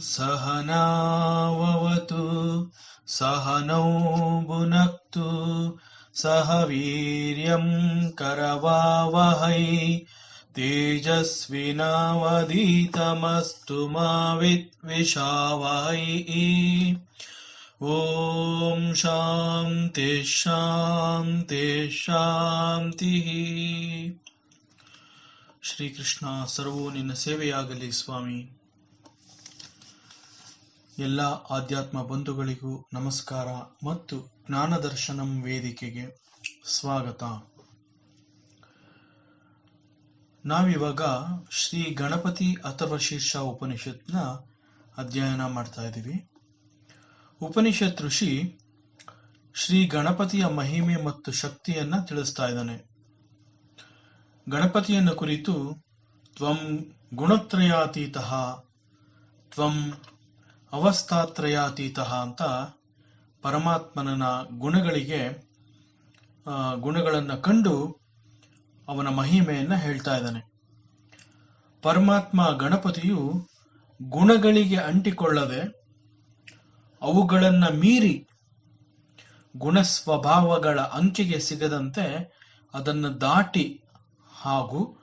सहनावतु सहनौ भुनक्तु सह वीर्यं करवावहै तेजस्विनावधीतमस्तु मा विद्विषावहै। ಓಂ ಶಾಂತಿ ಶಾಂತಿ ಶಾಂತಿ. ಶ್ರೀಕೃಷ್ಣ, ಸರ್ವೂ ನಿನ್ನ ಸೇವೆಯಾಗಲಿ ಸ್ವಾಮಿ. ಎಲ್ಲ ಆಧ್ಯಾತ್ಮ ಬಂಧುಗಳಿಗೂ ನಮಸ್ಕಾರ ಮತ್ತು ಜ್ಞಾನದರ್ಶನಂ ವೇದಿಕೆಗೆ ಸ್ವಾಗತ. ನಾವಿವಾಗ ಶ್ರೀ ಗಣಪತಿ ಅಥರ್ವಶೀರ್ಷ ಉಪನಿಷತ್ನ ಅಧ್ಯಯನ ಮಾಡ್ತಾ ಇದ್ದೀವಿ. ಉಪನಿಷತ್ ಋಷಿ ಶ್ರೀ ಗಣಪತಿಯ ಮಹಿಮೆ ಮತ್ತು ಶಕ್ತಿಯನ್ನ ತಿಳಿಸ್ತಾ ಇದ್ದಾನೆ. ಗಣಪತಿಯನ್ನು ಕುರಿತು ತ್ವಂ ಗುಣತ್ರಯಾತೀತಃ ತ್ವಂ ಅವಸ್ಥಾತ್ರಯಾತೀತಃ ಅಂತ ಪರಮಾತ್ಮನ ಗುಣಗಳನ್ನು ಕಂಡು ಅವನ ಮಹಿಮೆಯನ್ನ ಹೇಳ್ತಾ ಇದ್ದಾನೆ. ಪರಮಾತ್ಮ ಗಣಪತಿಯು ಗುಣಗಳಿಗೆ ಅಂಟಿಕೊಳ್ಳದೆ ಅವುಗಳನ್ನ ಮೀರಿ ಗುಣ ಸ್ವಭಾವಗಳ ಅಂಕೆಗೆ ಸಿಗದಂತೆ ಅದನ್ನು ದಾಟಿ ಹಾಗೂ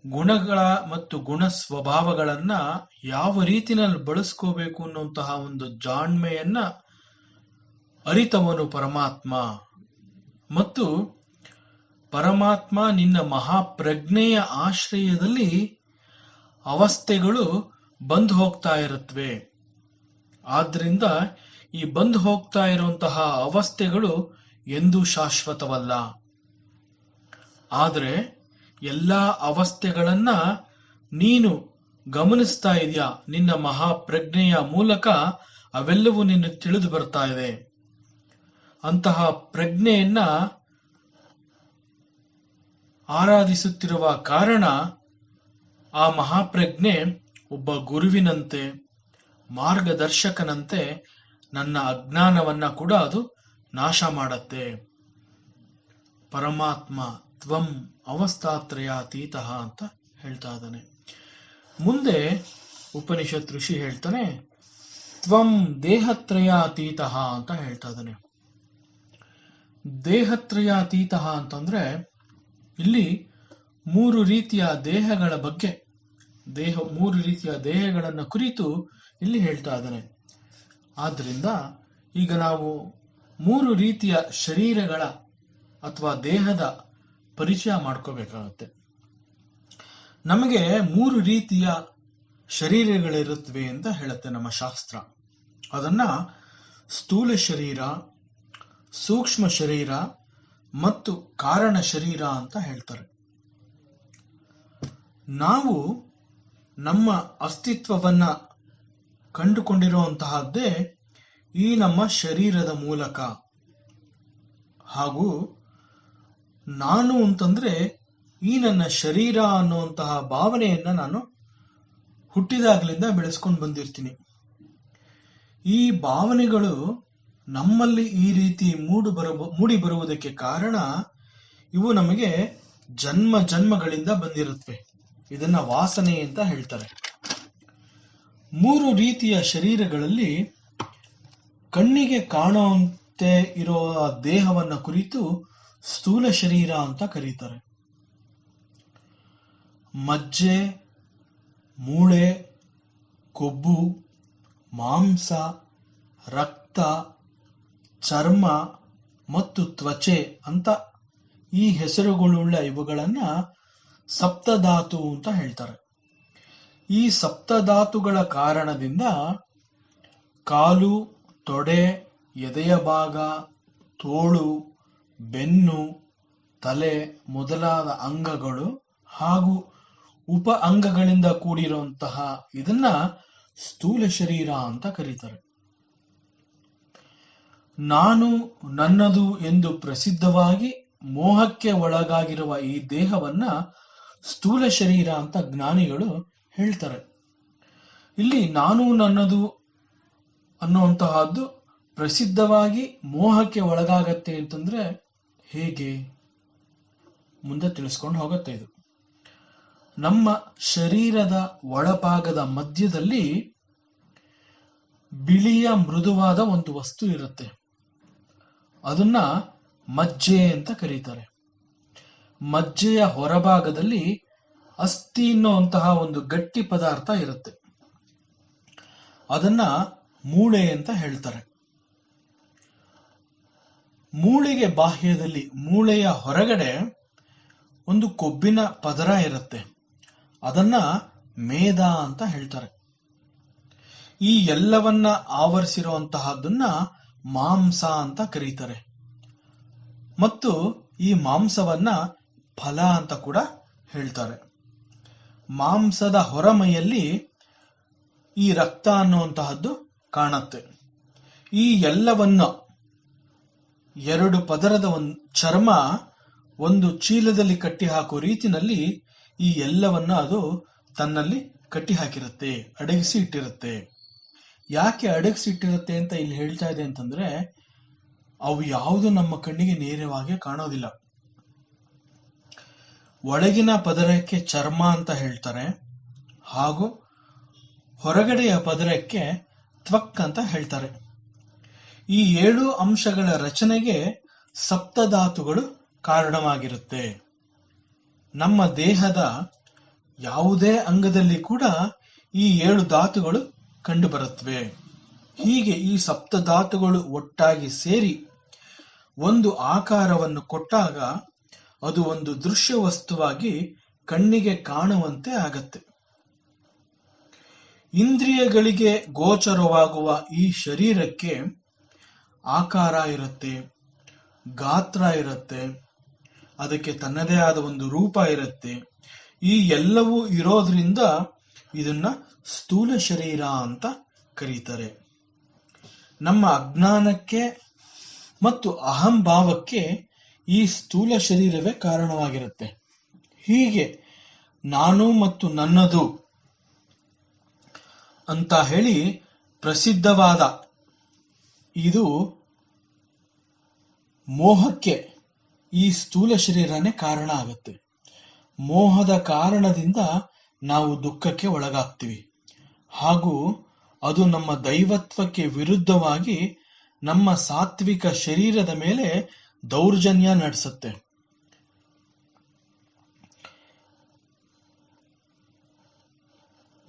ಗುಣಗಳ ಮತ್ತು ಗುಣ ಸ್ವಭಾವಗಳನ್ನ ಯಾವ ರೀತಿನಲ್ಲಿ ಬಳಸ್ಕೋಬೇಕು ಅನ್ನುವಂತಹ ಒಂದು ಜಾಣ್ಮೆಯನ್ನ ಅರಿತವನು ಪರಮಾತ್ಮ. ಮತ್ತು ಪರಮಾತ್ಮ ನಿನ್ನ ಮಹಾಪ್ರಜ್ಞೆಯ ಆಶ್ರಯದಲ್ಲಿ ಅವಸ್ಥೆಗಳು ಬಂದು ಹೋಗ್ತಾ ಇರುತ್ತವೆ. ಆದ್ರಿಂದ ಈ ಬಂದು ಹೋಗ್ತಾ ಇರುವಂತಹ ಅವಸ್ಥೆಗಳು ಎಂದೂ ಶಾಶ್ವತವಲ್ಲ. ಆದ್ರೆ ಎಲ್ಲಾ ಅವಸ್ಥೆಗಳನ್ನ ನೀನು ಗಮನಿಸ್ತಾ ಇದೆಯಾ. ನಿನ್ನ ಮಹಾಪ್ರಜ್ಞೆಯ ಮೂಲಕ ಅವೆಲ್ಲವೂ ನಿನ್ನ ತಿಳಿದು ಬರ್ತಾ ಇದೆ. ಅಂತಹ ಪ್ರಜ್ಞೆಯನ್ನ ಆರಾಧಿಸುತ್ತಿರುವ ಕಾರಣ ಆ ಮಹಾಪ್ರಜ್ಞೆ ಒಬ್ಬ ಗುರುವಿನಂತೆ, ಮಾರ್ಗದರ್ಶಕನಂತೆ ನನ್ನ ಅಜ್ಞಾನವನ್ನ ಕೂಡ ಅದು ನಾಶ ಮಾಡತ್ತೆ. ಪರಮಾತ್ಮ ತ್ವಂ ಅವಸ್ಥಾತ್ರಯಾತೀತಃ ಅಂತ ಹೇಳ್ತಾ ಇದ್ದಾನೆ. ಮುಂದೆ ಉಪನಿಷತ್ ಋಷಿ ಹೇಳ್ತಾನೆ ತ್ವಂ ದೇಹತ್ರಯಾತೀತಃ ಅಂತ ಹೇಳ್ತಾ ಇದ್ದಾನೆ. ದೇಹತ್ರಯಾತೀತಃ ಅಂತಂದ್ರೆ ಇಲ್ಲಿ ಮೂರು ರೀತಿಯ ದೇಹಗಳ ಬಗ್ಗೆ, ಮೂರು ರೀತಿಯ ದೇಹಗಳನ್ನ ಕುರಿತು ಇಲ್ಲಿ ಹೇಳ್ತಾ ಇದ್ದಾನೆ. ಆದ್ರಿಂದ ಈಗ ನಾವು ಮೂರು ರೀತಿಯ ಶರೀರಗಳ ಅಥವಾ ದೇಹದ ಪರಿಚಯ ಮಾಡ್ಕೋಬೇಕಾಗತ್ತೆ. ನಮಗೆ ಮೂರು ರೀತಿಯ ಶರೀರಗಳಿರುತ್ತವೆ ಅಂತ ಹೇಳುತ್ತೆ ನಮ್ಮ ಶಾಸ್ತ್ರ. ಅದನ್ನ ಸ್ಥೂಲ ಶರೀರ, ಸೂಕ್ಷ್ಮ ಶರೀರ ಮತ್ತು ಕಾರಣ ಶರೀರ ಅಂತ ಹೇಳ್ತಾರೆ. ನಾವು ನಮ್ಮ ಅಸ್ತಿತ್ವವನ್ನ ಕಂಡುಕೊಂಡಿರುವಂತಹದ್ದೇ ಈ ನಮ್ಮ ಶರೀರದ ಮೂಲಕ. ಹಾಗೂ ನಾನು ಅಂತಂದ್ರೆ ಈ ನನ್ನ ಶರೀರ ಅನ್ನುವಂತಹ ಭಾವನೆಯನ್ನ ನಾನು ಹುಟ್ಟಿದಾಗ್ಲಿಂದ ಬೆಳೆಸ್ಕೊಂಡು ಬಂದಿರ್ತೀನಿ. ಈ ಭಾವನೆಗಳು ನಮ್ಮಲ್ಲಿ ಈ ರೀತಿ ಮೂಡಿ ಬರುವುದಕ್ಕೆ ಕಾರಣ ಇವು ನಮಗೆ ಜನ್ಮ ಜನ್ಮಗಳಿಂದ ಬಂದಿರುತ್ತವೆ. ಇದನ್ನ ವಾಸನೆ ಅಂತ ಹೇಳ್ತಾರೆ. ಮೂರು ರೀತಿಯ ಶರೀರಗಳಲ್ಲಿ ಕಣ್ಣಿಗೆ ಕಾಣುವಂತೆ ಇರುವ ದೇಹವನ್ನ ಕುರಿತು ಸ್ಥೂಲ ಶರೀರ ಅಂತ ಕರೀತಾರೆ. ಮಜ್ಜೆ, ಮೂಳೆ, ಕೊಬ್ಬು, ಮಾಂಸ, ರಕ್ತ, ಚರ್ಮ ಮತ್ತು ತ್ವಚೆ ಅಂತ ಈ ಹೆಸರುಗಳುಳ್ಳ ಇವುಗಳನ್ನ ಸಪ್ತಧಾತು ಅಂತ ಹೇಳ್ತಾರೆ. ಈ ಸಪ್ತಧಾತುಗಳ ಕಾರಣದಿಂದ ಕಾಲು, ತೊಡೆ, ಎದೆಯ ಭಾಗ, ತೋಳು, ಬೆನ್ನು, ತಲೆ ಮೊದಲಾದ ಅಂಗಗಳು ಹಾಗೂ ಉಪ ಅಂಗಗಳಿಂದ ಕೂಡಿರುವಂತಹ ಇದನ್ನ ಸ್ಥೂಲ ಶರೀರ ಅಂತ ಕರೀತಾರೆ. ನಾನು ನನ್ನದು ಎಂದು ಪ್ರಸಿದ್ಧವಾಗಿ ಮೋಹಕ್ಕೆ ಒಳಗಾಗಿರುವ ಈ ದೇಹವನ್ನ ಸ್ಥೂಲ ಶರೀರ ಅಂತ ಜ್ಞಾನಿಗಳು ಹೇಳ್ತಾರೆ. ಇಲ್ಲಿ ನಾನು ನನ್ನದು ಅನ್ನುವಂತಹದ್ದು ಪ್ರಸಿದ್ಧವಾಗಿ ಮೋಹಕ್ಕೆ ಒಳಗಾಗತ್ತೆ ಅಂತಂದ್ರೆ ಹೇಗೆ ಮುಂದೆ ತಿಳಿಸ್ಕೊಂಡು ಹೋಗುತ್ತೆ. ಇದು ನಮ್ಮ ಶರೀರದ ಒಳಭಾಗದ ಮಧ್ಯದಲ್ಲಿ ಬಿಳಿಯ ಮೃದುವಾದ ಒಂದು ವಸ್ತು ಇರುತ್ತೆ. ಅದನ್ನ ಮಜ್ಜೆ ಅಂತ ಕರೀತಾರೆ. ಮಜ್ಜೆಯ ಹೊರಭಾಗದಲ್ಲಿ ಅಸ್ಥಿ ಅನ್ನುವಂತಹ ಒಂದು ಗಟ್ಟಿ ಪದಾರ್ಥ ಇರುತ್ತೆ. ಅದನ್ನ ಮೂಳೆ ಅಂತ ಹೇಳ್ತಾರೆ. ಮೂಳೆಗೆ ಬಾಹ್ಯದಲ್ಲಿ, ಮೂಳೆಯ ಹೊರಗಡೆ ಒಂದು ಕೊಬ್ಬಿನ ಪದರ ಇರುತ್ತೆ. ಅದನ್ನ ಮೇದ ಅಂತ ಹೇಳ್ತಾರೆ. ಈ ಎಲ್ಲವನ್ನ ಆವರಿಸಿರುವಂತಹದನ್ನ ಮಾಂಸ ಅಂತ ಕರೀತಾರೆ. ಮತ್ತು ಈ ಮಾಂಸವನ್ನ ಫಲ ಅಂತ ಕೂಡ ಹೇಳ್ತಾರೆ. ಮಾಂಸದ ಹೊರಮೈಯಲ್ಲಿ ಈ ರಕ್ತ ಅನ್ನುವಂತಹದ್ದು ಕಾಣುತ್ತೆ. ಈ ಎಲ್ಲವನ್ನ ಎರಡು ಪದರದ ಚರ್ಮ ಒಂದು ಚೀಲದಲ್ಲಿ ಕಟ್ಟಿ ಹಾಕುವ ರೀತಿನಲ್ಲಿ ಈ ಎಲ್ಲವನ್ನ ಅದು ತನ್ನಲ್ಲಿ ಕಟ್ಟಿ ಹಾಕಿರುತ್ತೆ, ಅಡಗಿಸಿ ಇಟ್ಟಿರುತ್ತೆ. ಯಾಕೆ ಅಡಗಿಸಿ ಇಟ್ಟಿರುತ್ತೆ ಅಂತ ಇಲ್ಲಿ ಹೇಳ್ತಾ ಇದೆ ಅಂತಂದ್ರೆ, ಅವು ಯಾವುದು ನಮ್ಮ ಕಣ್ಣಿಗೆ ನೇರವಾಗಿ ಕಾಣೋದಿಲ್ಲ. ಒಳಗಿನ ಪದರಕ್ಕೆ ಚರ್ಮ ಅಂತ ಹೇಳ್ತಾರೆ, ಹಾಗೂ ಹೊರಗಡೆಯ ಪದರಕ್ಕೆ ತ್ವಕ್ ಅಂತ ಹೇಳ್ತಾರೆ. ಈ 7 ಅಂಶಗಳ ರಚನೆಗೆ ಸಪ್ತಧಾತುಗಳು ಕಾರಣವಾಗಿರುತ್ತೆ. ನಮ್ಮ ದೇಹದ ಯಾವುದೇ ಅಂಗದಲ್ಲಿ ಕೂಡ ಈ 7 ಧಾತುಗಳು ಕಂಡು ಬರುತ್ತವೆ. ಹೀಗೆ ಈ ಸಪ್ತಧಾತುಗಳು ಒಟ್ಟಾಗಿ ಸೇರಿ ಒಂದು ಆಕಾರವನ್ನು ಕೊಟ್ಟಾಗ ಅದು ಒಂದು ದೃಶ್ಯ ವಸ್ತುವಾಗಿ ಕಣ್ಣಿಗೆ ಕಾಣುವಂತೆ ಆಗತ್ತೆ. ಇಂದ್ರಿಯಗಳಿಗೆ ಗೋಚರವಾಗುವ ಈ ಶರೀರಕ್ಕೆ ಆಕಾರ ಇರುತ್ತೆ, ಗಾತ್ರ ಇರುತ್ತೆ, ಅದಕ್ಕೆ ತನ್ನದೇ ಆದ ಒಂದು ರೂಪ ಇರುತ್ತೆ. ಈ ಎಲ್ಲವೂ ಇರೋದ್ರಿಂದ ಇದನ್ನ ಸ್ಥೂಲ ಶರೀರ ಅಂತ ಕರೀತಾರೆ. ನಮ್ಮ ಅಜ್ಞಾನಕ್ಕೆ ಮತ್ತು ಅಹಂಭಾವಕ್ಕೆ ಈ ಸ್ಥೂಲ ಶರೀರವೇ ಕಾರಣವಾಗಿರುತ್ತೆ. ಹೀಗೆ ನಾನು ಮತ್ತು ನನ್ನದು ಅಂತ ಹೇಳಿ ಪ್ರಸಿದ್ಧವಾದ ಇದು ಮೋಹಕ್ಕೆ ಈ ಸ್ಥೂಲ ಶರೀರನೇ ಕಾರಣ ಆಗುತ್ತೆ. ಮೋಹದ ಕಾರಣದಿಂದ ನಾವು ದುಃಖಕ್ಕೆ ಒಳಗಾಗ್ತೀವಿ, ಹಾಗೂ ಅದು ನಮ್ಮ ದೈವತ್ವಕ್ಕೆ ವಿರುದ್ಧವಾಗಿ ನಮ್ಮ ಸಾತ್ವಿಕ ಶರೀರದ ಮೇಲೆ ದೌರ್ಜನ್ಯ ನಡೆಸುತ್ತೆ.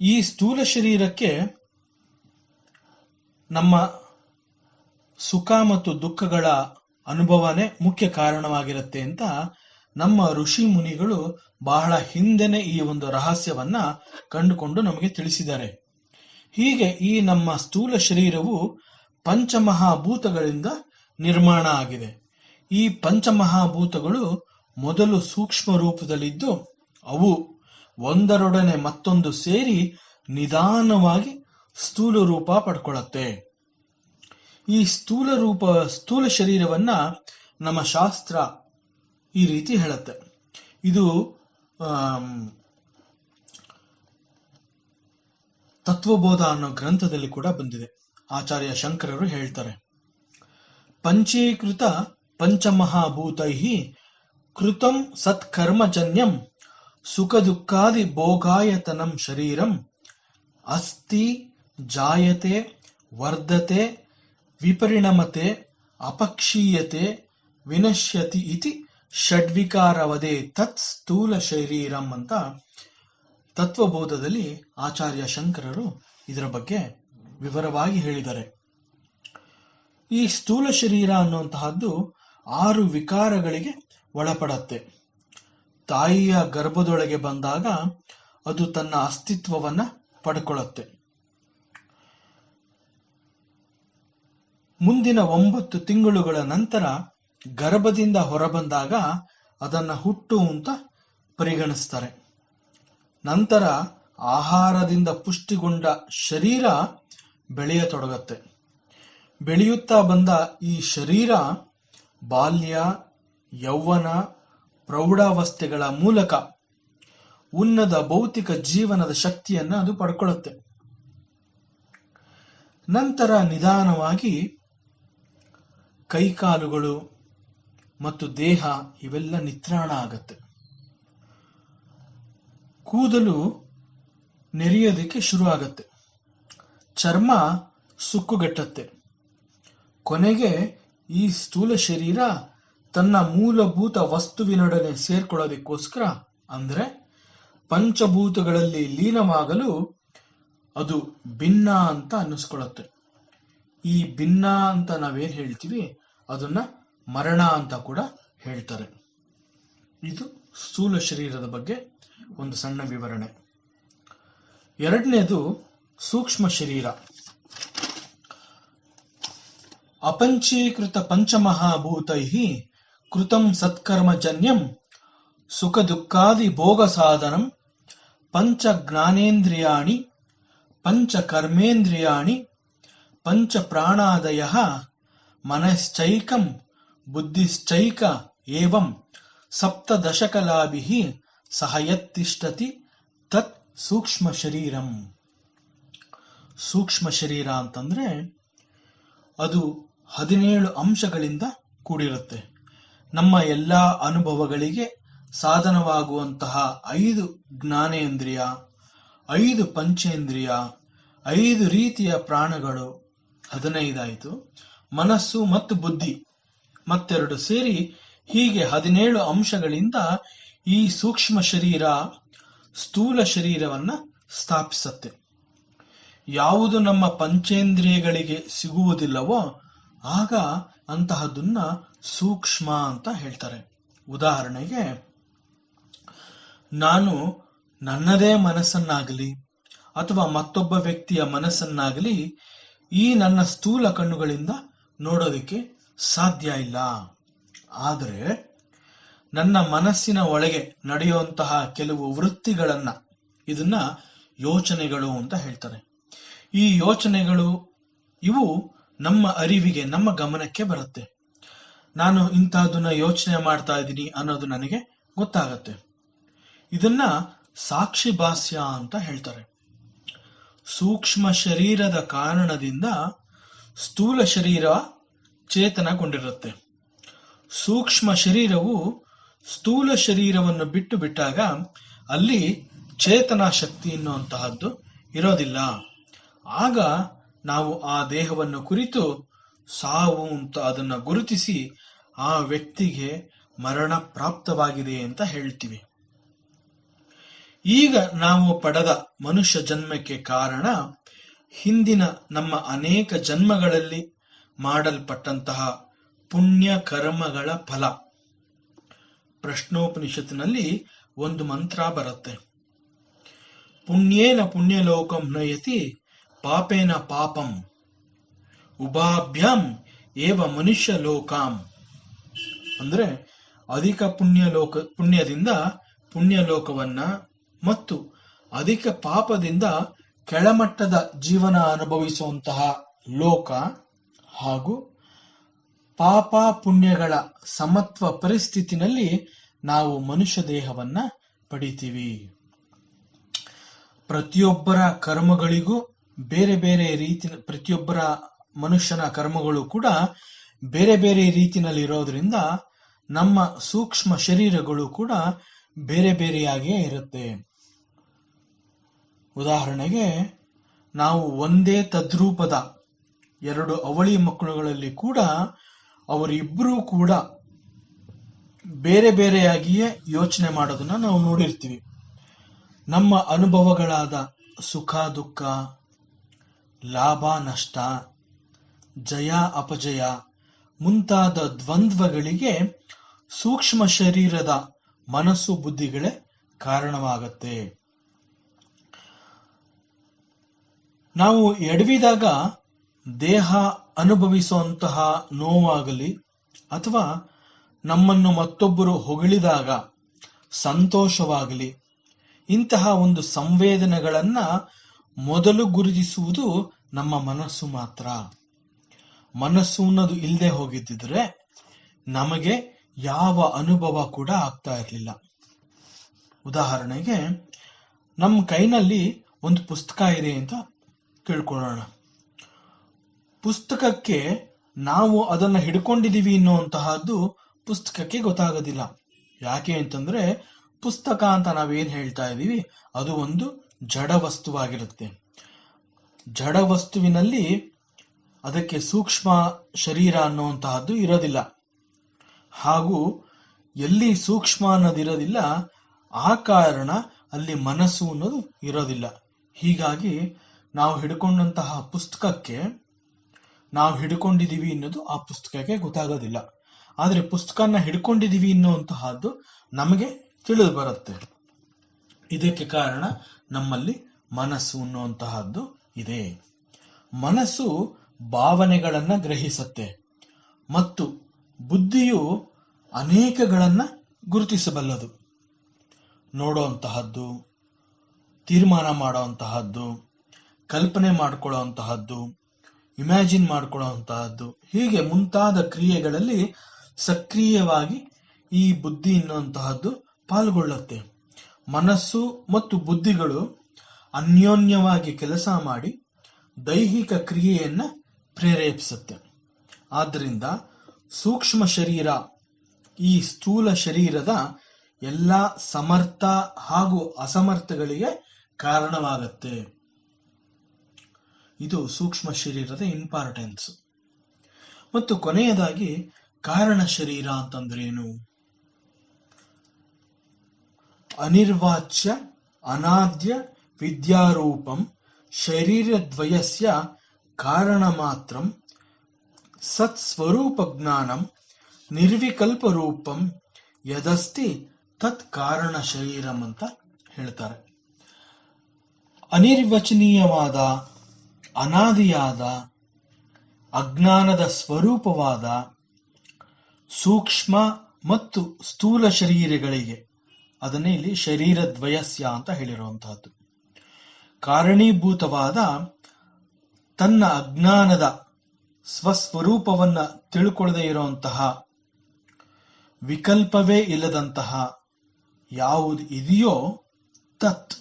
ಈ ಸ್ಥೂಲ ಶರೀರಕ್ಕೆ ನಮ್ಮ ಸುಖ ಮತ್ತು ದುಃಖಗಳ ಅನುಭವನೇ ಮುಖ್ಯ ಕಾರಣವಾಗಿರುತ್ತೆ ಅಂತ ನಮ್ಮ ಋಷಿ ಮುನಿಗಳು ಬಹಳ ಹಿಂದೆನೆ ಈ ಒಂದು ರಹಸ್ಯವನ್ನ ಕಂಡುಕೊಂಡು ನಮಗೆ ತಿಳಿಸಿದ್ದಾರೆ. ಹೀಗೆ ಈ ನಮ್ಮ ಸ್ಥೂಲ ಶರೀರವು ಪಂಚಮಹಾಭೂತಗಳಿಂದ ನಿರ್ಮಾಣ ಆಗಿದೆ. ಈ ಪಂಚಮಹಾಭೂತಗಳು ಮೊದಲು ಸೂಕ್ಷ್ಮ ರೂಪದಲ್ಲಿದ್ದು ಅವು ಒಂದರೊಡನೆ ಮತ್ತೊಂದು ಸೇರಿ ನಿಧಾನವಾಗಿ ಸ್ಥೂಲ ರೂಪ ಪಡ್ಕೊಳ್ಳುತ್ತೆ. ಈ ಸ್ಥೂಲ ಶರೀರವನ್ನ ನಮ್ಮ ಶಾಸ್ತ್ರ ಈ ರೀತಿ ಹೇಳುತ್ತೆ. ಇದು ತತ್ವಬೋಧ ಅನ್ನೋ ಗ್ರಂಥದಲ್ಲಿ ಕೂಡ ಬಂದಿದೆ. ಆಚಾರ್ಯ ಶಂಕರರು ಹೇಳ್ತಾರೆ, ಪಂಚೀಕೃತ ಪಂಚಮಹಾಭೂತೈ ಕೃತಂ ಸತ್ಕರ್ಮಜನ್ಯಂ ಸುಖ ದುಃಖಾದಿ ಭೋಗಾಯತನಂ ಶರೀರಂ ಅಸ್ತಿ ಜಾಯತೆ ವರ್ಧತೆ ವಿಪರಿಣಮತೆ ಅಪಕ್ಷೀಯತೆ ವಿನಶ್ಯತಿ ಇತಿ ಷಡ್ವಿಕಾರವದೇ ತತ್ ಸ್ಥೂಲ ಶರೀರಂ ಅಂತ ತತ್ವಬೋಧದಲ್ಲಿ ಆಚಾರ್ಯ ಶಂಕರರು ಇದರ ಬಗ್ಗೆ ವಿವರವಾಗಿ ಹೇಳಿದ್ದಾರೆ. ಈ ಸ್ಥೂಲ ಶರೀರ ಅನ್ನುವಂತಹದ್ದು 6 ವಿಕಾರಗಳಿಗೆ ಒಳಪಡತ್ತೆ. ತಾಯಿಯ ಗರ್ಭದೊಳಗೆ ಬಂದಾಗ ಅದು ತನ್ನ ಅಸ್ತಿತ್ವವನ್ನ ಪಡ್ಕೊಳ್ಳುತ್ತೆ. ಮುಂದಿನ 9 ತಿಂಗಳುಗಳ ನಂತರ ಗರ್ಭದಿಂದ ಹೊರಬಂದಾಗ ಅದನ್ನ ಹುಟ್ಟು ಅಂತ ಪರಿಗಣಿಸ್ತಾರೆ. ನಂತರ ಆಹಾರದಿಂದ ಪುಷ್ಟಿಗೊಂಡ ಶರೀರ ಬೆಳೆಯತೊಡಗತ್ತೆ. ಬೆಳೆಯುತ್ತಾ ಬಂದ ಈ ಶರೀರ ಬಾಲ್ಯ, ಯೌವನ, ಪ್ರೌಢಾವಸ್ಥೆಗಳ ಮೂಲಕ ಉನ್ನತ ಭೌತಿಕ ಜೀವನದ ಶಕ್ತಿಯನ್ನ ಅದು ಪಡ್ಕೊಳ್ಳುತ್ತೆ. ನಂತರ ನಿಧಾನವಾಗಿ ಕೈಕಾಲುಗಳು ಮತ್ತು ದೇಹ ಇವೆಲ್ಲ ನಿತ್ರಾಣ ಆಗತ್ತೆ. ಕೂದಲು ನೆರೆಯೋದಕ್ಕೆ ಶುರು ಆಗತ್ತೆ. ಚರ್ಮ ಸುಕ್ಕುಗಟ್ಟತ್ತೆ. ಕೊನೆಗೆ ಈ ಸ್ಥೂಲ ಶರೀರ ತನ್ನ ಮೂಲಭೂತ ವಸ್ತುವಿನೊಡನೆ ಸೇರ್ಕೊಳ್ಳೋದಕ್ಕೋಸ್ಕರ, ಅಂದ್ರೆ ಪಂಚಭೂತಗಳಲ್ಲಿ ಲೀನವಾಗಲು ಅದು ಭಿನ್ನ ಅಂತ ಅನ್ನಿಸ್ಕೊಳ್ಳುತ್ತೆ. ಈ ಭಿನ್ನ ಅಂತ ನಾವೇನ್ ಹೇಳ್ತೀವಿ ಅದನ್ನ ಮರಣ ಅಂತ ಕೂಡ ಹೇಳ್ತಾರೆ. ಇದು ಸ್ಥೂಲ ಶರೀರದ ಬಗ್ಗೆ ಒಂದು ಸಣ್ಣ ವಿವರಣೆ. ಎರಡನೇದು ಸೂಕ್ಷ್ಮ ಶರೀರ. ಅಪಂಚೀಕೃತ ಪಂಚಮಹಾಭೂತೈ ಕೃತಂ ಸತ್ಕರ್ಮಜನ್ಯಂ ಸುಖ ದುಃಖಾದಿ ಭೋಗ ಸಾಧನಂ ಪಂಚ ಜ್ಞಾನೇಂದ್ರಿಯಾಣಿ ಪಂಚ ಕರ್ಮೇಂದ್ರಿಯಾಣಿ ಪಂಚ ಪ್ರಾಣಾದಯಃ ಮನಶ್ಚೈಕಂ ಬುದ್ಧಿಶ್ಚೈಕ ಏವಂ ಸಪ್ತದಶಕಲಾಭಿಃ ಸಹಯತ್ತಿಷ್ಠತಿ ತತ್ ಸೂಕ್ಷ್ಮ ಶರೀರಂ. ಸೂಕ್ಷ್ಮ ಶರೀರ ಅಂತಂದ್ರೆ ಅದು 17 ಅಂಶಗಳಿಂದ ಕೂಡಿರುತ್ತೆ. ನಮ್ಮ ಎಲ್ಲಾ ಅನುಭವಗಳಿಗೆ ಸಾಧನವಾಗುವಂತಹ 5 ಜ್ಞಾನೇಂದ್ರಿಯ, 5 ಪಂಚೇಂದ್ರಿಯ, 5 ರೀತಿಯ ಪ್ರಾಣಗಳು 15 ಆಯಿತು. ಮನಸ್ಸು ಮತ್ತು ಬುದ್ಧಿ ಮತ್ತೆರಡು ಸೇರಿ ಹೀಗೆ 17 ಅಂಶಗಳಿಂದ ಈ ಸೂಕ್ಷ್ಮ ಶರೀರ ಸ್ಥೂಲ ಶರೀರವನ್ನ ಸ್ಥಾಪಿಸುತ್ತೆ. ಯಾವುದು ನಮ್ಮ ಪಂಚೇಂದ್ರಿಯಗಳಿಗೆ ಸಿಗುವುದಿಲ್ಲವೋ ಆಗ ಅಂತಹದನ್ನ ಸೂಕ್ಷ್ಮ ಅಂತ ಹೇಳ್ತಾರೆ. ಉದಾಹರಣೆಗೆ, ನಾನು ನನ್ನದೇ ಮನಸ್ಸನ್ನಾಗಲಿ ಅಥವಾ ಮತ್ತೊಬ್ಬ ವ್ಯಕ್ತಿಯ ಮನಸ್ಸನ್ನಾಗಲಿ ಈ ನನ್ನ ಸ್ಥೂಲ ಕಣ್ಣುಗಳಿಂದ ನೋಡೋದಕ್ಕೆ ಸಾಧ್ಯ ಇಲ್ಲ. ಆದರೆ ನನ್ನ ಮನಸ್ಸಿನ ಒಳಗೆ ನಡೆಯುವಂತಹ ಕೆಲವು ವೃತ್ತಿಗಳನ್ನ ಇದನ್ನ ಯೋಚನೆಗಳು ಅಂತ ಹೇಳ್ತಾರೆ. ಈ ಯೋಚನೆಗಳು ಇವು ನಮ್ಮ ಅರಿವಿಗೆ, ನಮ್ಮ ಗಮನಕ್ಕೆ ಬರುತ್ತೆ. ನಾನು ಇಂತಹದನ್ನ ಯೋಚನೆ ಮಾಡ್ತಾ ಇದ್ದೀನಿ ಅನ್ನೋದು ನನಗೆ ಗೊತ್ತಾಗತ್ತೆ. ಇದನ್ನ ಸಾಕ್ಷಿ ಭಾಷ್ಯ ಅಂತ ಹೇಳ್ತಾರೆ. ಸೂಕ್ಷ್ಮ ಶರೀರದ ಕಾರಣದಿಂದ ಸ್ಥೂಲ ಶರೀರ ಚೇತನಗೊಂಡಿರುತ್ತೆ. ಸೂಕ್ಷ್ಮ ಶರೀರವು ಸ್ಥೂಲ ಶರೀರವನ್ನು ಬಿಟ್ಟು ಬಿಟ್ಟಾಗ ಅಲ್ಲಿ ಚೇತನಾ ಶಕ್ತಿ ಎನ್ನುವಂತಹದ್ದು ಇರೋದಿಲ್ಲ. ಆಗ ನಾವು ಆ ದೇಹವನ್ನು ಕುರಿತು ಸಾವು ಅಂತ ಅದನ್ನ ಗುರುತಿಸಿ ಆ ವ್ಯಕ್ತಿಗೆ ಮರಣ ಪ್ರಾಪ್ತವಾಗಿದೆ ಅಂತ ಹೇಳ್ತೀವಿ. ಈಗ ನಾವು ಪಡೆದ ಮನುಷ್ಯ ಜನ್ಮಕ್ಕೆ ಕಾರಣ ಹಿಂದಿನ ನಮ್ಮ ಅನೇಕ ಜನ್ಮಗಳಲ್ಲಿ ಮಾಡಲ್ಪಟ್ಟಂತಹ ಪುಣ್ಯ ಕರ್ಮಗಳ ಫಲ. ಪ್ರಶ್ನೋಪನಿಷತ್ತಿನಲ್ಲಿ ಒಂದು ಮಂತ್ರ ಬರುತ್ತೆ, ಪುಣ್ಯೇನ ಪುಣ್ಯಲೋಕಂ ನಯತಿ ಪಾಪೇನ ಪಾಪಂ ಉಭಾಭ್ಯಾಂ ಏವ ಮನುಷ್ಯ ಲೋಕಾಂ. ಅಂದ್ರೆ ಅಧಿಕ ಪುಣ್ಯದಿಂದ ಪುಣ್ಯಲೋಕವನ್ನ ಮತ್ತು ಅಧಿಕ ಪಾಪದಿಂದ ಕೆಳಮಟ್ಟದ ಜೀವನ ಅನುಭವಿಸುವಂತಹ ಲೋಕ ಹಾಗೂ ಪಾಪ ಪುಣ್ಯಗಳ ಸಮತ್ವ ಪರಿಸ್ಥಿತಿನಲ್ಲಿ ನಾವು ಮನುಷ್ಯ ದೇಹವನ್ನ ಪಡಿತೀವಿ. ಪ್ರತಿಯೊಬ್ಬರ ಕರ್ಮಗಳಿಗೂ ಬೇರೆ ಬೇರೆ ರೀತಿ, ಪ್ರತಿಯೊಬ್ಬರ ಮನುಷ್ಯನ ಕರ್ಮಗಳು ಕೂಡ ಬೇರೆ ಬೇರೆ ರೀತಿನಲ್ಲಿ ಇರೋದ್ರಿಂದ ನಮ್ಮ ಸೂಕ್ಷ್ಮ ಶರೀರಗಳು ಕೂಡ ಬೇರೆ ಬೇರೆಯಾಗಿಯೇ ಇರುತ್ತೆ. ಉದಾಹರಣೆಗೆ, ನಾವು ಒಂದೇ ತದ್ರೂಪದ 2 ಅವಳಿ ಮಕ್ಕಳುಗಳಲ್ಲಿ ಕೂಡ ಅವರಿಬ್ಬರೂ ಕೂಡ ಬೇರೆ ಬೇರೆಯಾಗಿಯೇ ಯೋಚನೆ ಮಾಡೋದನ್ನ ನಾವು ನೋಡಿರ್ತೀವಿ. ನಮ್ಮ ಅನುಭವಗಳಾದ ಸುಖ ದುಃಖ, ಲಾಭ ನಷ್ಟ, ಜಯ ಅಪಜಯ ಮುಂತಾದ ದ್ವಂದ್ವಗಳಿಗೆ ಸೂಕ್ಷ್ಮ ಶರೀರದ ಮನಸ್ಸು ಬುದ್ಧಿಗಳೇ ಕಾರಣವಾಗತ್ತೆ. ನಾವು ಎಡವಿದಾಗ ದೇಹ ಅನುಭವಿಸುವಂತಹ ನೋವಾಗಲಿ ಅಥವಾ ನಮ್ಮನ್ನು ಮತ್ತೊಬ್ಬರು ಹೊಗಳಿದಾಗ ಸಂತೋಷವಾಗಲಿ, ಇಂತಹ ಒಂದು ಸಂವೇದನೆಗಳನ್ನ ಮೊದಲು ಗುರುತಿಸುವುದು ನಮ್ಮ ಮನಸ್ಸು ಮಾತ್ರ. ಮನಸ್ಸು ಅನ್ನೋದು ಇಲ್ಲದೆ ಹೋಗಿದ್ದಿದ್ರೆ ನಮಗೆ ಯಾವ ಅನುಭವ ಕೂಡ ಆಗ್ತಾ ಇರಲಿಲ್ಲ. ಉದಾಹರಣೆಗೆ, ನಮ್ಮ ಕೈನಲ್ಲಿ ಒಂದು ಪುಸ್ತಕ ಇದೆ ಅಂತ ತಿಳ್ಕೊಳ್ಳೋಣ. ಪುಸ್ತಕಕ್ಕೆ ನಾವು ಅದನ್ನ ಹಿಡ್ಕೊಂಡಿದೀವಿ ಅನ್ನುವಂತಹದ್ದು ಪುಸ್ತಕಕ್ಕೆ ಗೊತ್ತಾಗೋದಿಲ್ಲ. ಯಾಕೆ ಅಂತಂದ್ರೆ, ಪುಸ್ತಕ ಅಂತ ನಾವೇನ್ ಹೇಳ್ತಾ ಇದೀವಿ ಅದು ಒಂದು ಜಡ ವಸ್ತುವಾಗಿರುತ್ತೆ. ಜಡ ವಸ್ತುವಿನಲ್ಲಿ ಅದಕ್ಕೆ ಸೂಕ್ಷ್ಮ ಶರೀರ ಅನ್ನುವಂತಹದ್ದು ಇರೋದಿಲ್ಲ. ಹಾಗೂ ಎಲ್ಲಿ ಸೂಕ್ಷ್ಮ ಅನ್ನೋದಿರೋದಿಲ್ಲ, ಆ ಕಾರಣ ಅಲ್ಲಿ ಮನಸ್ಸು ಅನ್ನೋದು ಇರೋದಿಲ್ಲ. ಹೀಗಾಗಿ ನಾವು ಹಿಡ್ಕೊಂಡಂತಹ ಪುಸ್ತಕಕ್ಕೆ ನಾವು ಹಿಡ್ಕೊಂಡಿದೀವಿ ಅನ್ನೋದು ಆ ಪುಸ್ತಕಕ್ಕೆ ಗೊತ್ತಾಗೋದಿಲ್ಲ. ಆದ್ರೆ ಪುಸ್ತಕನ ಹಿಡ್ಕೊಂಡಿದೀವಿ ಅನ್ನುವಂತಹದ್ದು ನಮಗೆ ತಿಳಿದು ಬರುತ್ತೆ. ಇದಕ್ಕೆ ಕಾರಣ ನಮ್ಮಲ್ಲಿ ಮನಸ್ಸು ಅನ್ನುವಂತಹದ್ದು ಇದೆ. ಮನಸ್ಸು ಭಾವನೆಗಳನ್ನ ಗ್ರಹಿಸುತ್ತೆ ಮತ್ತು ಬುದ್ಧಿಯು ಅನೇಕಗಳನ್ನ ಗುರುತಿಸಬಲ್ಲದು. ನೋಡುವಂತಹದ್ದು, ತೀರ್ಮಾನ ಮಾಡುವಂತಹದ್ದು, ಕಲ್ಪನೆ ಮಾಡಿಕೊಳ್ಳುವಂತಹದ್ದು, ಇಮ್ಯಾಜಿನ್ ಮಾಡಿಕೊಳ್ಳುವಂತಹದ್ದು, ಹೀಗೆ ಮುಂತಾದ ಕ್ರಿಯೆಗಳಲ್ಲಿ ಸಕ್ರಿಯವಾಗಿ ಈ ಬುದ್ಧಿ ಎನ್ನುವಂತಹದ್ದು ಪಾಲ್ಗೊಳ್ಳುತ್ತೆ. ಮನಸ್ಸು ಮತ್ತು ಬುದ್ಧಿಗಳು ಅನ್ಯೋನ್ಯವಾಗಿ ಕೆಲಸ ಮಾಡಿ ದೈಹಿಕ ಕ್ರಿಯೆಯನ್ನ ಪ್ರೇರೇಪಿಸುತ್ತೆ. ಆದ್ದರಿಂದ ಸೂಕ್ಷ್ಮ ಶರೀರ ಈ ಸ್ಥೂಲ ಶರೀರದ ಎಲ್ಲ ಸಮರ್ಥ ಹಾಗೂ ಅಸಮರ್ಥಗಳಿಗೆ ಕಾರಣವಾಗುತ್ತೆ. ಇದು ಸೂಕ್ಷ್ಮ ಶರೀರದ ಇಂಪಾರ್ಟೆನ್ಸ್. ಮತ್ತು ಕೊನೆಯದಾಗಿ ಕಾರಣ ಶರೀರ ಅಂತಂದ್ರೇನು? ಅನಿರ್ವಾಚ್ಯ ಅನಾದ್ಯ ವಿದ್ಯಾರೂಪಂ ಶರೀರದ್ವಯಸ್ಯ ಕಾರಣ ಮಾತ್ರಂ ಸತ್ಸ್ವರೂಪ ಜ್ಞಾನಂ ನಿರ್ವಿಕಲ್ಪ ರೂಪಂ ಯದಸ್ತಿ ತತ್ ಕಾರಣ ಶರೀರಂ ಅಂತ ಹೇಳ್ತಾರೆ. ಅನಿರ್ವಚನೀಯವಾದ, ಅನಾದಿಯಾದ, ಅಜ್ಞಾನದ ಸ್ವರೂಪವಾದ ಸೂಕ್ಷ್ಮ ಮತ್ತು ಸ್ಥೂಲ ಶರೀರಗಳಿಗೆ, ಅದನ್ನೇ ಇಲ್ಲಿ ಶರೀರದ್ವಯಸ್ಯ ಅಂತ ಹೇಳಿರುವಂತಹದ್ದು, ಕಾರಣೀಭೂತವಾದ ತನ್ನ ಅಜ್ಞಾನದ ಸ್ವಸ್ವರೂಪವನ್ನ ತಿಳ್ಕೊಳ್ಳದೆ ಇರುವಂತಹ, ವಿಕಲ್ಪವೇ ಇಲ್ಲದಂತಹ ಯಾವುದು ಇದೆಯೋ ತತ್,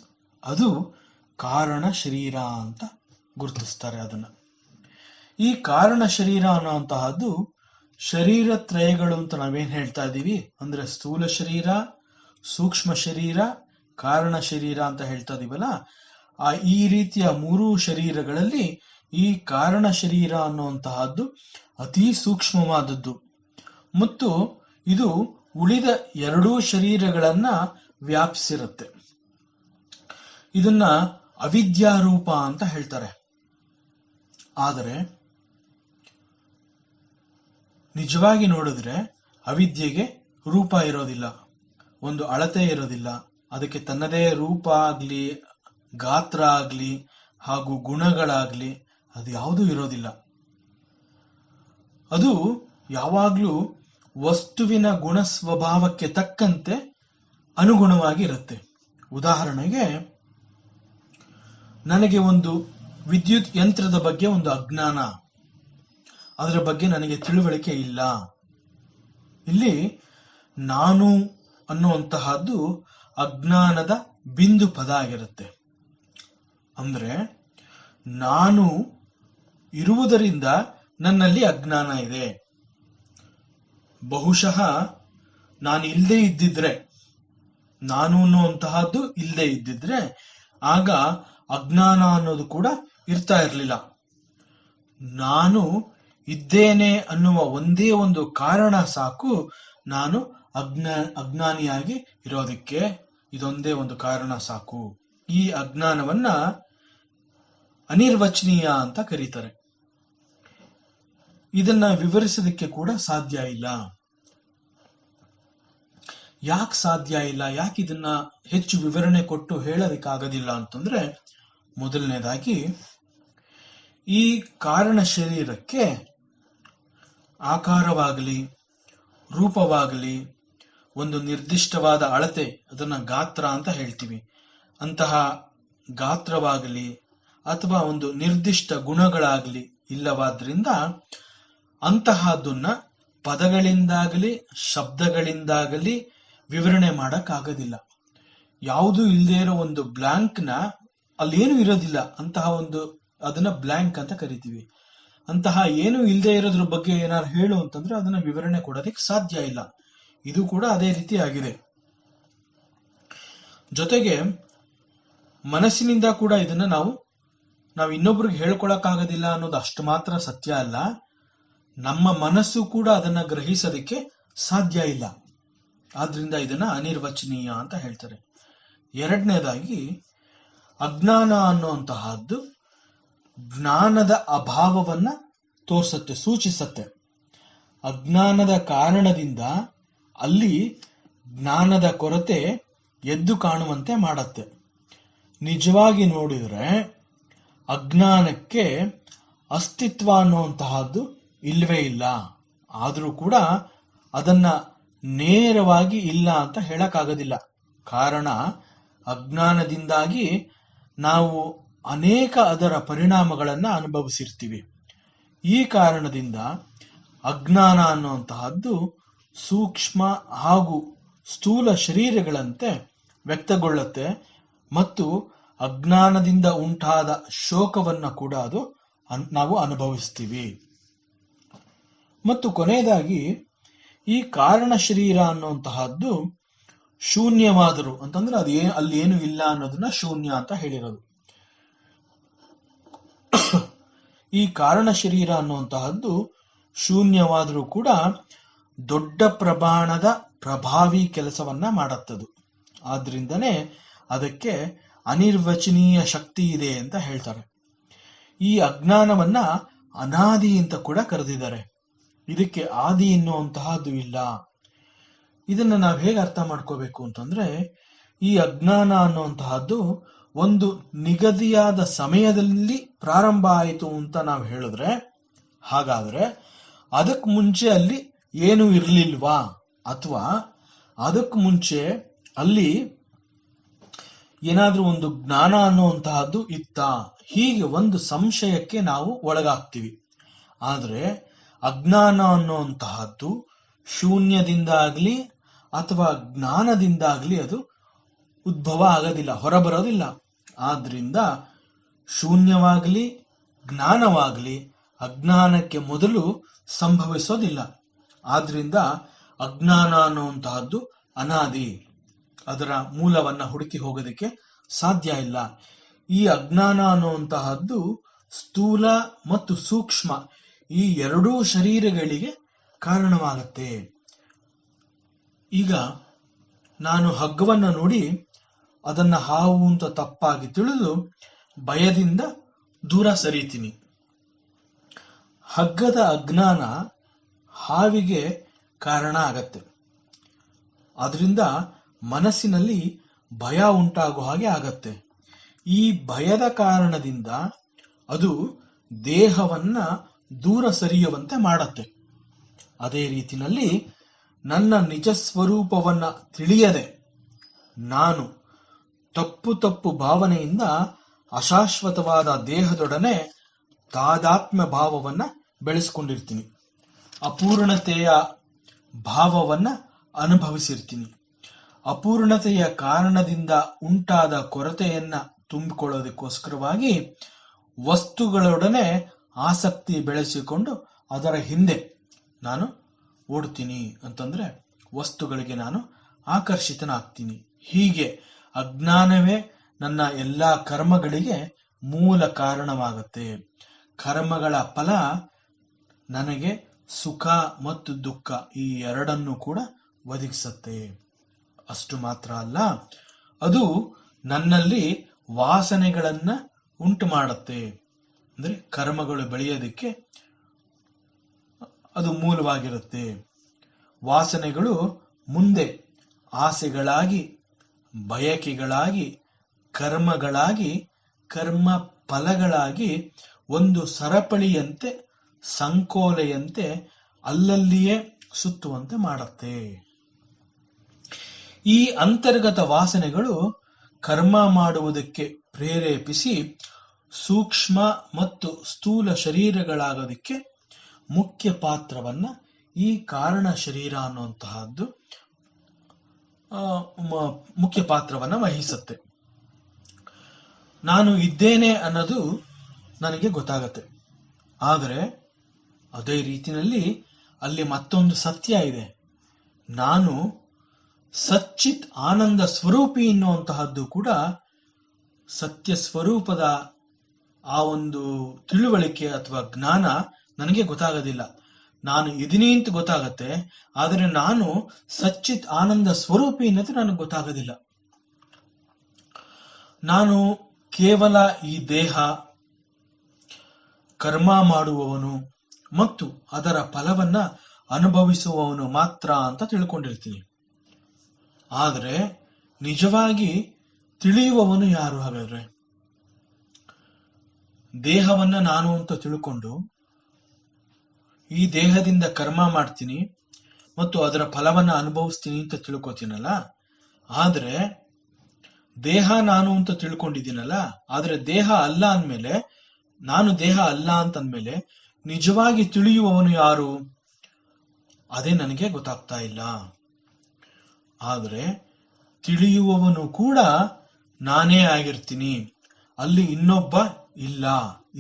ಅದು ಕಾರಣ ಶರೀರ ಅಂತ ಗುರುತಿಸ್ತಾರೆ ಅದನ್ನ. ಈ ಕಾರಣ ಶರೀರ ಅನ್ನುವಂತಹದ್ದು ಶರೀರ ತ್ರಯಗಳು ಅಂತ ನಾವೇನ್ ಹೇಳ್ತಾ ಇದ್ದೀವಿ ಅಂದ್ರೆ ಸ್ಥೂಲ ಶರೀರ, ಸೂಕ್ಷ್ಮ ಶರೀರ, ಕಾರಣ ಶರೀರ ಅಂತ ಹೇಳ್ತಾ ಇದೀವಲ್ಲ, ಈ ರೀತಿಯ ಮೂರು ಶರೀರಗಳಲ್ಲಿ ಈ ಕಾರಣ ಶರೀರ ಅನ್ನುವಂತಹದ್ದು ಅತಿ ಸೂಕ್ಷ್ಮವಾದದ್ದು ಮತ್ತು ಇದು ಉಳಿದ ಎರಡೂ ಶರೀರಗಳನ್ನ ವ್ಯಾಪಿಸಿರುತ್ತೆ. ಇದನ್ನ ಅವಿದ್ಯಾರೂಪ ಅಂತ ಹೇಳ್ತಾರೆ. ಆದರೆ ನಿಜವಾಗಿ ನೋಡಿದ್ರೆ ಅವಿದ್ಯೆಗೆ ರೂಪ ಇರೋದಿಲ್ಲ, ಒಂದು ಅಳತೆ ಇರೋದಿಲ್ಲ. ಅದಕ್ಕೆ ತನ್ನದೇ ರೂಪ ಆಗ್ಲಿ, ಗಾತ್ರ ಆಗ್ಲಿ ಹಾಗೂ ಗುಣಗಳಾಗ್ಲಿ ಅದು ಯಾವುದೂ ಇರೋದಿಲ್ಲ. ಅದು ಯಾವಾಗ್ಲೂ ವಸ್ತುವಿನ ಗುಣ ಸ್ವಭಾವಕ್ಕೆ ತಕ್ಕಂತೆ ಅನುಗುಣವಾಗಿ ಇರುತ್ತೆ. ಉದಾಹರಣೆಗೆ, ನನಗೆ ಒಂದು ವಿದ್ಯುತ್ ಯಂತ್ರದ ಬಗ್ಗೆ ಒಂದು ಅಜ್ಞಾನ, ಅದರ ಬಗ್ಗೆ ನನಗೆ ತಿಳುವಳಿಕೆ ಇಲ್ಲ. ಇಲ್ಲಿ ನಾನು ಅನ್ನುವಂತಹದ್ದು ಅಜ್ಞಾನದ ಬಿಂದು ಪದ ಆಗಿರುತ್ತೆ. ಅಂದ್ರೆ ನಾನು ಇರುವುದರಿಂದ ನನ್ನಲ್ಲಿ ಅಜ್ಞಾನ ಇದೆ. ಬಹುಶಃ ನಾನು ಇಲ್ಲದೆ ಇದ್ದಿದ್ರೆ, ನಾನು ಅನ್ನುವಂತಹದ್ದು ಇಲ್ಲದೆ ಇದ್ದಿದ್ರೆ ಆಗ ಅಜ್ಞಾನ ಅನ್ನೋದು ಕೂಡ ಇರ್ತಾ ಇರಲಿಲ್ಲ. ನಾನು ಇದ್ದೇನೆ ಅನ್ನುವ ಒಂದೇ ಒಂದು ಕಾರಣ ಸಾಕು ನಾನು ಅಜ್ಞಾನಿಯಾಗಿ ಇರೋದಕ್ಕೆ. ಇದೊಂದೇ ಒಂದು ಕಾರಣ ಸಾಕು. ಈ ಅಜ್ಞಾನವನ್ನ ಅನಿರ್ವಚನೀಯ ಅಂತ ಕರೀತಾರೆ. ಇದನ್ನ ವಿವರಿಸೋದಕ್ಕೆ ಕೂಡ ಸಾಧ್ಯ ಇಲ್ಲ. ಯಾಕೆ ಸಾಧ್ಯ ಇಲ್ಲ, ಯಾಕೆ ಇದನ್ನ ಹೆಚ್ಚು ವಿವರಣೆ ಕೊಟ್ಟು ಹೇಳೋದಕ್ಕಾಗೋದಿಲ್ಲ ಅಂತಂದ್ರೆ, ಮೊದಲನೇದಾಗಿ ಈ ಕಾರಣ ಶರೀರಕ್ಕೆ ಆಕಾರವಾಗಲಿ, ರೂಪವಾಗಲಿ, ಒಂದು ನಿರ್ದಿಷ್ಟವಾದ ಅಳತೆ, ಅದನ್ನ ಗಾತ್ರ ಅಂತ ಹೇಳ್ತೀವಿ, ಅಂತಹ ಗಾತ್ರವಾಗಲಿ ಅಥವಾ ಒಂದು ನಿರ್ದಿಷ್ಟ ಗುಣಗಳಾಗಲಿ ಇಲ್ಲವಾದ್ರಿಂದ ಅಂತಹದನ್ನ ಪದಗಳಿಂದಾಗಲಿ ಶಬ್ದಗಳಿಂದಾಗಲಿ ವಿವರಣೆ ಮಾಡಕ್ಕಾಗೋದಿಲ್ಲ. ಯಾವುದು ಇಲ್ಲದೆ ಇರೋ ಒಂದು ಬ್ಲಾಂಕ್ ನ ಅಲ್ಲೇನು ಇರೋದಿಲ್ಲ, ಅಂತಹ ಒಂದು ಅದನ್ನ ಬ್ಲಾಂಕ್ ಅಂತ ಕರಿತೀವಿ. ಅಂತಹ ಏನು ಇಲ್ಲದೆ ಇರೋದ್ರ ಬಗ್ಗೆ ಏನಾದ್ರು ಹೇಳು ಅಂತಂದ್ರೆ ಅದನ್ನ ವಿವರಣೆ ಕೊಡೋದಕ್ಕೆ ಸಾಧ್ಯ ಇಲ್ಲ. ಇದು ಕೂಡ ಅದೇ ರೀತಿ ಆಗಿದೆ. ಜೊತೆಗೆ ಮನಸ್ಸಿನಿಂದ ಕೂಡ ಇದನ್ನ ನಾವು ಇನ್ನೊಬ್ರಿಗೆ ಹೇಳ್ಕೊಳಕ್ಕಾಗೋದಿಲ್ಲ ಅನ್ನೋದು ಅಷ್ಟು ಮಾತ್ರ ಸತ್ಯ ಅಲ್ಲ, ನಮ್ಮ ಮನಸ್ಸು ಕೂಡ ಅದನ್ನ ಗ್ರಹಿಸೋದಕ್ಕೆ ಸಾಧ್ಯ ಇಲ್ಲ. ಆದ್ರಿಂದ ಇದನ್ನ ಅನಿರ್ವಚನೀಯ ಅಂತ ಹೇಳ್ತಾರೆ. ಎರಡನೇದಾಗಿ, ಅಜ್ಞಾನ ಅನ್ನುವಂತಹದ್ದು ಜ್ಞಾನದ ಅಭಾವವನ್ನ ತೋರಿಸುತ್ತೆ, ಸೂಚಿಸತ್ತೆ. ಅಜ್ಞಾನದ ಕಾರಣದಿಂದ ಅಲ್ಲಿ ಜ್ಞಾನದ ಕೊರತೆ ಎದ್ದು ಕಾಣುವಂತೆ ಮಾಡತ್ತೆ. ನಿಜವಾಗಿ ನೋಡಿದ್ರೆ ಅಜ್ಞಾನಕ್ಕೆ ಅಸ್ತಿತ್ವ ಅನ್ನುವಂತಹದ್ದು ಇಲ್ವೇ ಇಲ್ಲ. ಆದ್ರೂ ಕೂಡ ಅದನ್ನ ನೇರವಾಗಿ ಇಲ್ಲ ಅಂತ ಹೇಳಕ್ಕಾಗೋದಿಲ್ಲ. ಕಾರಣ, ಅಜ್ಞಾನದಿಂದಾಗಿ ನಾವು ಅನೇಕ ಅದರ ಪರಿಣಾಮಗಳನ್ನ ಅನುಭವಿಸಿರ್ತೀವಿ. ಈ ಕಾರಣದಿಂದ ಅಜ್ಞಾನ ಅನ್ನುವಂತಹದ್ದು ಸೂಕ್ಷ್ಮ ಹಾಗೂ ಸ್ಥೂಲ ಶರೀರಗಳಂತೆ ವ್ಯಕ್ತಗೊಳ್ಳುತ್ತೆ ಮತ್ತು ಅಜ್ಞಾನದಿಂದ ಉಂಟಾದ ಶೋಕವನ್ನ ಕೂಡ ನಾವು ಅನುಭವಿಸ್ತೀವಿ. ಮತ್ತು ಕೊನೆಯದಾಗಿ, ಈ ಕಾರಣ ಶರೀರ ಅನ್ನುವಂತಹದ್ದು ಶೂನ್ಯವಾದರು ಅಂತಂದ್ರೆ ಅಲ್ಲಿ ಏನು ಇಲ್ಲ ಅನ್ನೋದನ್ನ ಶೂನ್ಯ ಅಂತ ಹೇಳಿರೋದು. ಈ ಕಾರಣ ಶರೀರ ಅನ್ನುವಂತಹದ್ದು ಶೂನ್ಯವಾದರೂ ಕೂಡ ದೊಡ್ಡ ಪ್ರಮಾಣದ ಪ್ರಭಾವಿ ಕೆಲಸವನ್ನ ಮಾಡತ್ತದು. ಆದ್ರಿಂದನೇ ಅದಕ್ಕೆ ಅನಿರ್ವಚನೀಯ ಶಕ್ತಿ ಇದೆ ಅಂತ ಹೇಳ್ತಾರೆ. ಈ ಅಜ್ಞಾನವನ್ನ ಅನಾದಿ ಅಂತ ಕೂಡ ಕರೆದಿದ್ದಾರೆ. ಇದಕ್ಕೆ ಆದಿ ಎನ್ನುವಂತಹದ್ದು ಇಲ್ಲ. ಇದನ್ನ ನಾವು ಹೇಗೆ ಅರ್ಥ ಮಾಡ್ಕೋಬೇಕು ಅಂತಂದ್ರೆ, ಈ ಅಜ್ಞಾನ ಅನ್ನುವಂತಹದ್ದು ಒಂದು ನಿಗದಿಯಾದ ಸಮಯದಲ್ಲಿ ಪ್ರಾರಂಭ ಆಯಿತು ಅಂತ ನಾವು ಹೇಳಿದ್ರೆ, ಹಾಗಾದ್ರೆ ಅದಕ್ಕೆ ಮುಂಚೆ ಅಲ್ಲಿ ಏನು ಇರ್ಲಿಲ್ವಾ, ಅಥವಾ ಅದಕ್ಕೆ ಮುಂಚೆ ಅಲ್ಲಿ ಏನಾದ್ರೂ ಒಂದು ಜ್ಞಾನ ಅನ್ನುವಂತಹದ್ದು ಇತ್ತಾ, ಹೀಗೆ ಒಂದು ಸಂಶಯಕ್ಕೆ ನಾವು ಒಳಗಾಗ್ತೀವಿ. ಆದ್ರೆ ಅಜ್ಞಾನ ಅನ್ನುವಂತಹದ್ದು ಶೂನ್ಯದಿಂದಾಗ್ಲಿ ಅಥವಾ ಜ್ಞಾನದಿಂದಾಗ್ಲಿ ಅದು ಉದ್ಭವ ಆಗೋದಿಲ್ಲ, ಹೊರಬರೋದಿಲ್ಲ. ಆದ್ರಿಂದ ಶೂನ್ಯವಾಗ್ಲಿ ಜ್ಞಾನವಾಗ್ಲಿ ಅಜ್ಞಾನಕ್ಕೆ ಮೊದಲು ಸಂಭವಿಸೋದಿಲ್ಲ. ಆದ್ರಿಂದ ಅಜ್ಞಾನ ಅನ್ನುವಂತಹದ್ದು ಅನಾದಿ, ಅದರ ಮೂಲವನ್ನ ಹುಡುಕಿ ಹೋಗೋದಕ್ಕೆ ಸಾಧ್ಯ ಇಲ್ಲ. ಈ ಅಜ್ಞಾನ ಅನ್ನುವಂತಹದ್ದು ಸ್ಥೂಲ ಮತ್ತು ಸೂಕ್ಷ್ಮ ಈ ಎರಡೂ ಶರೀರಗಳಿಗೆ ಕಾರಣವಾಗತ್ತೆ. ಈಗ ನಾನು ಹಗ್ಗವನ್ನ ನೋಡಿ ಅದನ್ನ ಹಾವು ಅಂತ ತಪ್ಪಾಗಿ ತಿಳಿದು ಭಯದಿಂದ ದೂರ ಸರಿತೀನಿ. ಹಗ್ಗದ ಅಜ್ಞಾನ ಹಾವಿಗೆ ಕಾರಣ ಆಗತ್ತೆ. ಅದರಿಂದ ಮನಸ್ಸಿನಲ್ಲಿ ಭಯ ಉಂಟಾಗೋ ಹಾಗೆ ಆಗತ್ತೆ. ಈ ಭಯದ ಕಾರಣದಿಂದ ಅದು ದೇಹವನ್ನ ದೂರ ಸರಿಯುವಂತೆ ಮಾಡತ್ತೆ. ಅದೇ ರೀತಿನಲ್ಲಿ ನನ್ನ ನಿಜ ಸ್ವರೂಪವನ್ನ ತಿಳಿಯದೆ ನಾನು ತಪ್ಪು ಭಾವನೆಯಿಂದ ಅಶಾಶ್ವತವಾದ ದೇಹದೊಡನೆ ತಾದಾತ್ಮ್ಯ ಭಾವವನ್ನ ಬೆಳೆಸ್ಕೊಂಡಿರ್ತೀನಿ. ಅಪೂರ್ಣತೆಯ ಭಾವವನ್ನ ಅನುಭವಿಸಿರ್ತೀನಿ. ಅಪೂರ್ಣತೆಯ ಕಾರಣದಿಂದ ಉಂಟಾದ ಕೊರತೆಯನ್ನ ತುಂಬಿಕೊಳ್ಳೋದಕ್ಕೋಸ್ಕರವಾಗಿ ವಸ್ತುಗಳೊಡನೆ ಆಸಕ್ತಿ ಬೆಳೆಸಿಕೊಂಡು ಅದರ ಹಿಂದೆ ನಾನು ಓಡ್ತೀನಿ, ಅಂತಂದ್ರೆ ವಸ್ತುಗಳಿಗೆ ನಾನು ಆಕರ್ಷಿತನಾಗ್ತೀನಿ. ಹೀಗೆ ಅಜ್ಞಾನವೇ ನನ್ನ ಎಲ್ಲಾ ಕರ್ಮಗಳಿಗೆ ಮೂಲ ಕಾರಣವಾಗುತ್ತೆ. ಕರ್ಮಗಳ ಫಲ ನನಗೆ ಸುಖ ಮತ್ತು ದುಃಖ ಈ ಎರಡನ್ನು ಕೂಡ ಒದಗಿಸುತ್ತೆ. ಅಷ್ಟು ಮಾತ್ರ ಅಲ್ಲ, ಅದು ನನ್ನಲ್ಲಿ ವಾಸನೆಗಳನ್ನ ಉಂಟು ಮಾಡುತ್ತೆ. ಅಂದ್ರೆ ಕರ್ಮಗಳು ಬೆಳೆಯೋದಕ್ಕೆ ಅದು ಮೂಲವಾಗಿರುತ್ತೆ. ವಾಸನೆಗಳು ಮುಂದೆ ಆಸೆಗಳಾಗಿ, ಬಯಕೆಗಳಾಗಿ, ಕರ್ಮಗಳಾಗಿ, ಕರ್ಮ ಫಲಗಳಾಗಿ ಒಂದು ಸರಪಳಿಯಂತೆ, ಸಂಕೋಲೆಯಂತೆ ಅಲ್ಲಲ್ಲಿಯೇ ಸುತ್ತುವಂತೆ ಮಾಡುತ್ತೆ. ಈ ಅಂತರ್ಗತ ವಾಸನೆಗಳು ಕರ್ಮ ಮಾಡುವುದಕ್ಕೆ ಪ್ರೇರೇಪಿಸಿ ಸೂಕ್ಷ್ಮ ಮತ್ತು ಸ್ಥೂಲ ಶರೀರಗಳಾಗೋದಕ್ಕೆ ಮುಖ್ಯ ಪಾತ್ರವನ್ನ ಈ ಕಾರಣ ಶರೀರ ಅನ್ನುವಂತಹದ್ದು ಮುಖ್ಯ ಪಾತ್ರವನ್ನ ವಹಿಸುತ್ತೆ. ನಾನು ಇದ್ದೇನೆ ಅನ್ನೋದು ನನಗೆ ಗೊತ್ತಾಗತ್ತೆ. ಆದರೆ ಅದೇ ರೀತಿಯಲ್ಲಿ ಅಲ್ಲಿ ಮತ್ತೊಂದು ಸತ್ಯ ಇದೆ. ನಾನು ಸಚ್ಚಿತ್ ಆನಂದ ಸ್ವರೂಪಿ ಎನ್ನುವಂತಹದ್ದು ಕೂಡ ಸತ್ಯ ಸ್ವರೂಪದ ಆ ಒಂದು ತಿಳುವಳಿಕೆ ಅಥವಾ ಜ್ಞಾನ ನನಗೆ ಗೊತ್ತಾಗೋದಿಲ್ಲ. ನಾನು ಇದೀನಿ ಅಂತ ಗೊತ್ತಾಗತ್ತೆ, ಆದರೆ ನಾನು ಸಚ್ಚಿತ್ ಆನಂದ ಸ್ವರೂಪಿ ಅನ್ನೋದು ನನಗೆ ಗೊತ್ತಾಗೋದಿಲ್ಲ. ನಾನು ಕೇವಲ ಈ ದೇಹ, ಕರ್ಮ ಮಾಡುವವನು ಮತ್ತು ಅದರ ಫಲವನ್ನ ಅನುಭವಿಸುವವನು ಮಾತ್ರ ಅಂತ ತಿಳ್ಕೊಂಡಿರ್ತೀನಿ. ಆದರೆ ನಿಜವಾಗಿ ತಿಳಿಯುವವನು ಯಾರು? ಹಾಗಾದ್ರೆ ದೇಹವನ್ನ ನಾನು ಅಂತ ತಿಳ್ಕೊಂಡು ಈ ದೇಹದಿಂದ ಕರ್ಮ ಮಾಡ್ತೀನಿ ಮತ್ತು ಅದರ ಫಲವನ್ನ ಅನುಭವಿಸ್ತೀನಿ ಅಂತ ತಿಳ್ಕೊತೀನಲ್ಲ, ಆದ್ರೆ ದೇಹ ನಾನು ಅಂತ ತಿಳ್ಕೊಂಡಿದ್ದೀನಲ್ಲ, ಆದ್ರೆ ದೇಹ ಅಲ್ಲ ಅಂದ್ಮೇಲೆ, ನಾನು ದೇಹ ಅಲ್ಲ ಅಂತಂದ್ಮೇಲೆ ನಿಜವಾಗಿ ತಿಳಿಯುವವನು ಯಾರು? ಅದೇ ನನಗೆ ಗೊತ್ತಾಗ್ತಾ ಇಲ್ಲ. ಆದ್ರೆ ತಿಳಿಯುವವನು ಕೂಡ ನಾನೇ ಆಗಿರ್ತೀನಿ, ಅಲ್ಲಿ ಇನ್ನೊಬ್ಬ ಇಲ್ಲ,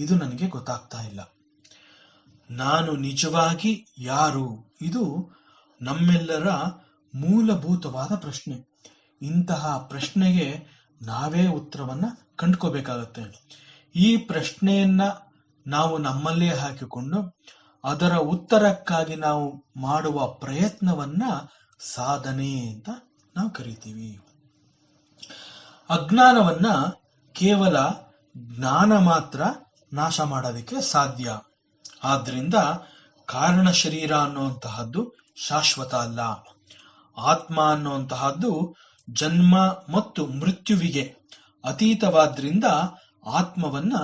ಇದು ನನಗೆ ಗೊತ್ತಾಗ್ತಾ ಇಲ್ಲ. ನಾನು ನಿಜವಾಗಿ ಯಾರು? ಇದು ನಮ್ಮೆಲ್ಲರ ಮೂಲಭೂತವಾದ ಪ್ರಶ್ನೆ. ಇಂತಹ ಪ್ರಶ್ನೆಗೆ ನಾವೇ ಉತ್ತರವನ್ನ ಕಂಡುಕೋಬೇಕಾಗತ್ತೆ. ಈ ಪ್ರಶ್ನೆಯನ್ನ ನಾವು ನಮ್ಮಲ್ಲೇ ಹಾಕಿಕೊಂಡು ಅದರ ಉತ್ತರಕ್ಕಾಗಿ ನಾವು ಮಾಡುವ ಪ್ರಯತ್ನವನ್ನ ಸಾಧನೆ ಅಂತ ನಾವು ಕರಿತೀವಿ. ಅಜ್ಞಾನವನ್ನ ಕೇವಲ ಜ್ಞಾನ ಮಾತ್ರ ನಾಶ ಮಾಡೋದಕ್ಕೆ ಸಾಧ್ಯ. ಆದ್ರಿಂದ ಕಾರಣ ಶರೀರ ಅನ್ನುವಂತಹದ್ದು ಶಾಶ್ವತ ಅಲ್ಲ. ಆತ್ಮ ಅನ್ನುವಂತಹದ್ದು ಜನ್ಮ ಮತ್ತು ಮೃತ್ಯುವಿಗೆ ಅತೀತವಾದ್ರಿಂದ ಆತ್ಮವನ್ನ